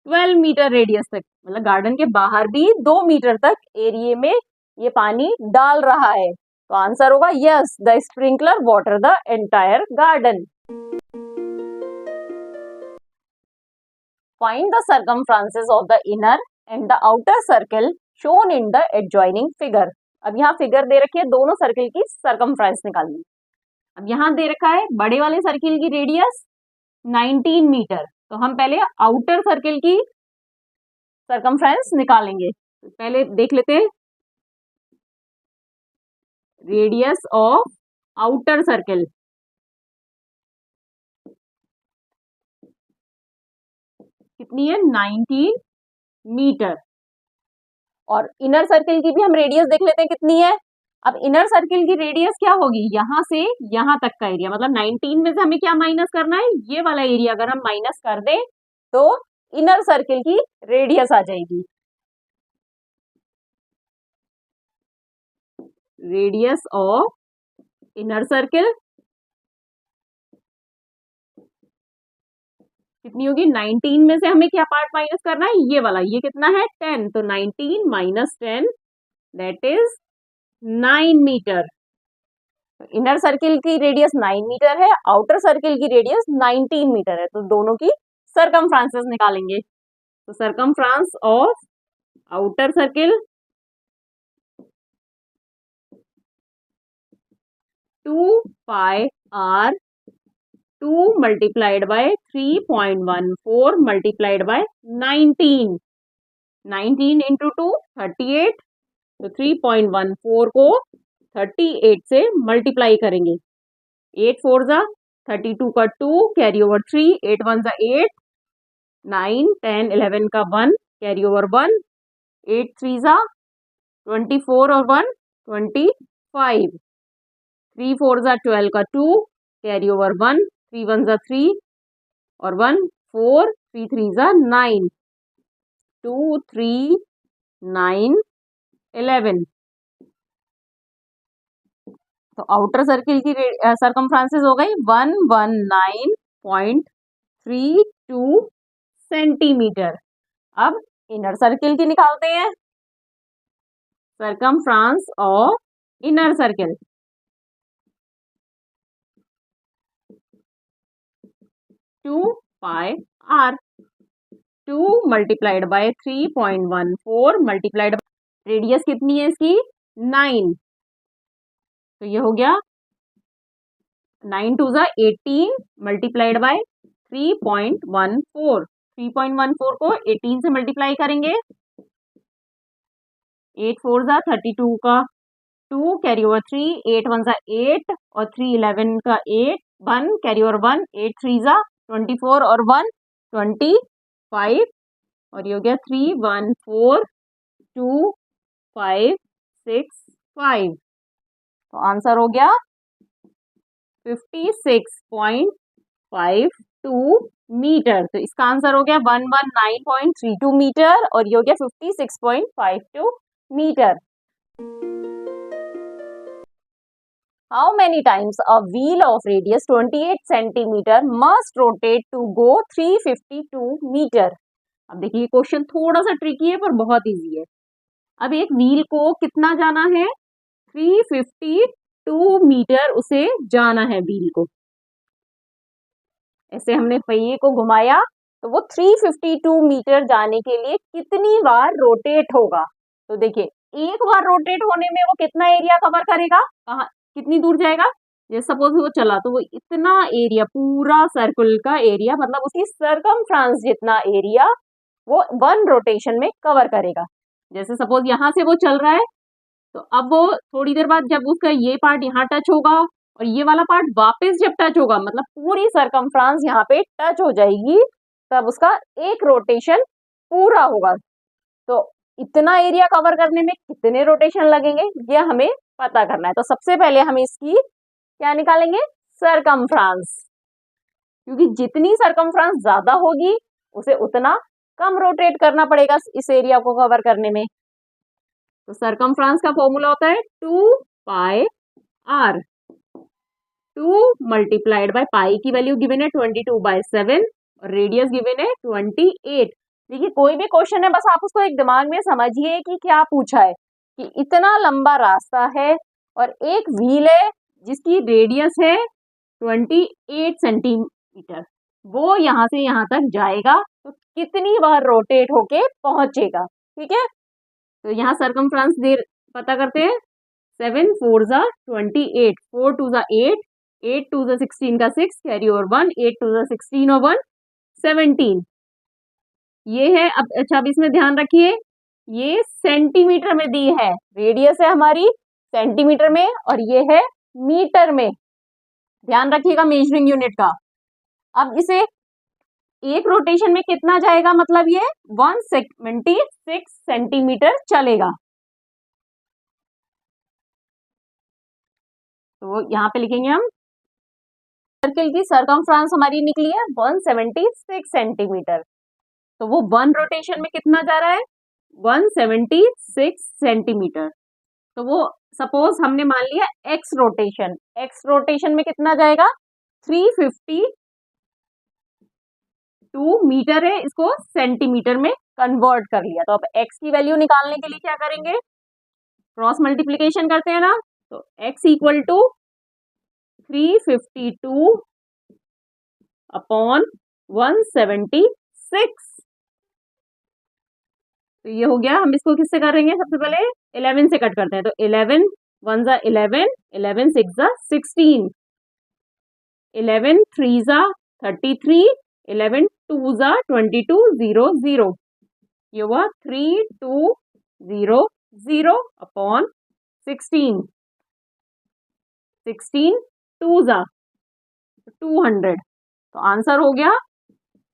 12 मीटर रेडियस तक, मतलब गार्डन के बाहर भी 2 मीटर तक एरिया में ये पानी डाल रहा है। तो आंसर होगा yes, the sprinkler water the entire garden. Find the circumferences of the inner and the outer circle shown in the adjoining figure। अब यहाँ फिगर दे रखी है, दोनों सर्किल की सर्कमफ्रेंस निकालनी। अब यहाँ दे रखा है बड़े वाले सर्किल की रेडियस 19 मीटर, तो हम पहले आउटर सर्किल की सर्कमफ्रेंस निकालेंगे। तो पहले देख लेते हैं रेडियस ऑफ आउटर सर्किल कितनी है 19 मीटर, और इनर सर्किल की भी हम रेडियस देख लेते हैं कितनी है। अब इनर सर्किल की रेडियस क्या होगी, यहाँ से यहाँ तक का एरिया, मतलब 19 में से हमें क्या माइनस करना है, ये वाला एरिया अगर हम माइनस कर दें तो इनर सर्किल की रेडियस आ जाएगी। रेडियस ऑफ इनर सर्किल कितनी होगी 19 में से हमें क्या पार्ट माइनस करना है, ये वाला, ये कितना है 10, तो 19 minus 10 that is 9 metre. Inner circle की रेडियस 9 मीटर है, आउटर सर्किल की रेडियस 19 मीटर है, तो दोनों की सर्कमफ्रेंसेस निकालेंगे। तो circumference of outer circle 2 pi are 2 multiplied by 3.14 multiplied by 19, 19 into 2 38, तो 3.14 को 38 से मल्टीप्लाई करेंगे। 8 4 जा 32 का 2 कैरी ओवर 3, 8 1 जा 8, 9 10 11 का 1 कैरी ओवर 1, 8 3 जा 24 और 1 25, 3 4 जा 12 का 2 कैरी ओवर 1, 3 1 जा 3 और 1 4, 3 3 जा 9, 2 3 9 11। तो आउटर सर्किल की सर्कमफ्रेंसेस हो गई 119.32 सेंटीमीटर। अब इनर सर्किल की निकालते हैं, circumference of inner circle 2 pi are 2 multiplied by 3.14 multiplied by radius कितनी है इसकी 9, तो ये हो गया 9 2 जा 18 मल्टीप्लाइड बाय 3.14, 3.14 को 18 से मल्टीप्लाई करेंगे, 8 4 जा 32 का 2 कैरी ओवर 3, 8 1 जा 8 और 3 11 का 8, 1 कैरी ओवर 1, 8 3 जा 24 और 1 25, और ये हो गया 3 1 4 2 5 6 5, तो आंसर हो गया 56.52 मीटर। तो इसका आंसर हो गया 119.32 मीटर और ये हो गया 56.52 metre. How many times a wheel of radius 28 centimeter must rotate to go 352 metre? अब देखिए क्वेश्चन थोड़ा सा ट्रिकी है पर बहुत इजी है। अब एक व्हील को कितना जाना है 352 मीटर उसे जाना है व्हील को। ऐसे हमने पहिए को घुमाया तो वो 352 मीटर जाने के लिए कितनी बार रोटेट होगा। तो देखिए एक बार रोटेट होने में वो कितना एरिया कवर करेगा, कहाँ कितनी दूर जाएगा जैसे सपोज वो चला तो वो इतना एरिया, पूरा सर्कल का एरिया, मतलब उसकी सरकमफ्रेंस जितना एरिया वो 1 रोटेशन में कवर करेगा। जैसे सपोज यहाँ से वो चल रहा है, तो अब वो थोड़ी देर बाद जब उसका ये पार्ट यहाँ टच होगा और ये वाला पार्ट वापस जब टच होगा, मतलब पूरी सरकमफ्रेंस यहाँ पे टच हो जाएगी, तब उसका एक रोटेशन पूरा होगा। तो इतना एरिया कवर करने में कितने रोटेशन लगेंगे, ये हमें पता करना है। तो सबसे पहले हम इसकी क्या निकालेंगे, सरकमफ्रेंस, क्योंकि जितनी सरकमफ्रेंस ज्यादा होगी उसे उतना कम रोटेट करना पड़ेगा इस एरिया को कवर करने में। तो सरकमफ्रेंस का फॉर्मूला होता है 2 pi r। 2 multiplied by pi की वैल्यू गिवन है 22/7 और रेडियस गिवन है 28। देखिए कोई भी क्वेश्चन है, बस आप उसको एक दिमाग में समझिए कि क्या पूछा है, कि इतना लंबा रास्ता है और एक व्हील है जिसकी रेडियस है 28 सेंटीमीटर, वो यहाँ से यहाँ तक जाएगा तो कितनी बार रोटेट होके पहुंचेगा। ठीक है, तो यहाँ सरकमफ्रेंस दे पता करते हैं। 7 4 जा 28, 4 2 जा 8, 8 2 जा 16 का 6, कैरी ओवर 1, 8 2 जा 16 और 1 17। ये है। अब इसमें ध्यान रखिए, ये सेंटीमीटर में दी है, रेडियस है हमारी सेंटीमीटर में और ये है मीटर में। ध्यान रखिएगा मेजरिंग यूनिट का। अब इसे एक रोटेशन में कितना जाएगा, मतलब ये 176 सेंटीमीटर चलेगा। तो यहाँ पे लिखेंगे हम, सर्कल की सरकमफ्रेंस हमारी निकली है 176 सेंटीमीटर, तो वो 1 रोटेशन में कितना जा रहा है, 176 सेंटीमीटर। तो वो सपोज हमने मान लिया x रोटेशन, x रोटेशन में कितना जाएगा, 352 मीटर है, इसको सेंटीमीटर में कन्वर्ट कर लिया। तो अब x की वैल्यू निकालने के लिए क्या करेंगे, क्रॉस मल्टीप्लीकेशन करते हैं ना। तो x इक्वल टू 352 अपॉन 176। तो ये हो गया। हम इसको किससे करेंगे, सबसे पहले 11 से कट करते हैं। तो 11 1 जा 11, 11 6 जा 16, 11 3 जा 33, 11 2 जा 22 0 0। ये हुआ 3200 अपॉन 16, 16 2 जा 200। तो आंसर हो गया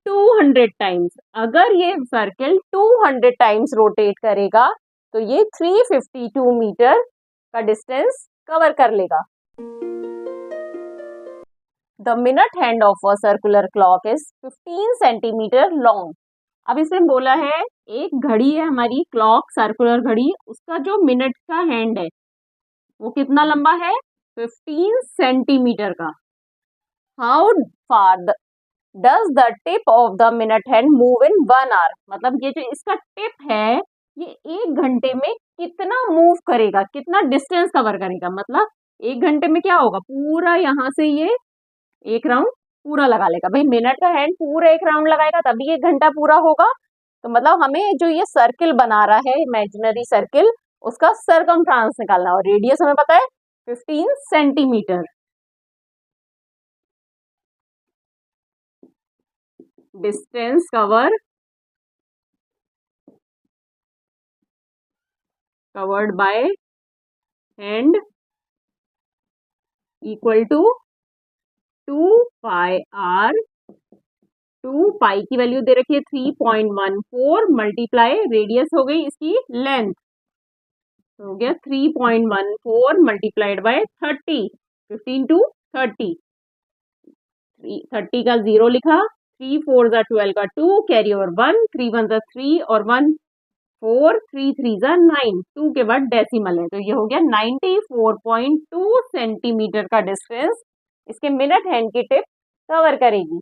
200 टाइम्स। अगर ये सर्कल 200 टाइम्स रोटेट करेगा तो ये 352 मीटर का डिस्टेंस कवर कर लेगा। The minute hand of a circular clock is 15 centimetre long. अब इसमें बोला है एक घड़ी है हमारी क्लॉक, सर्कुलर घड़ी, उसका जो मिनट का हैंड है वो कितना लंबा है, 15 सेंटीमीटर का। How far does the tip of the minute hand move in 1 hour. मतलब ये जो इसका टिप है ये 1 घंटे में कितना मूव करेगा, कितना डिस्टेंस कवर करेगा। मतलब 1 घंटे में क्या होगा, पूरा यहाँ से ये एक राउंड पूरा लगा लेगा। भाई मिनट का हैंड पूरा एक राउंड लगाएगा तभी 1 घंटा पूरा होगा। तो मतलब हमें जो ये सर्किल बना रहा है इमेजिनरी सर्किल, उसका सरकमफ्रेंस निकालना, और रेडियस हमें पता है 15 centimetre. Distance covered by hand equal to 2 pi r। 2 pi की वैल्यू दे रखी है 3.14 मल्टीप्लाई रेडियस हो गई इसकी लेंथ, हो गया 3.14 मल्टीप्लाइड बाय 30, 15 to 30, 30 का 0 लिखा, 3 4 जा 12 का 2, कैरी ओवर 1, 3 1 जा 3 और 1 4, 3 3 जा 9, 2 के बाद डेसिमल है। तो ये हो गया 94.2 सेंटीमीटर का डिस्टेंस इसके मिनट हैंड की टिप कवर करेगी।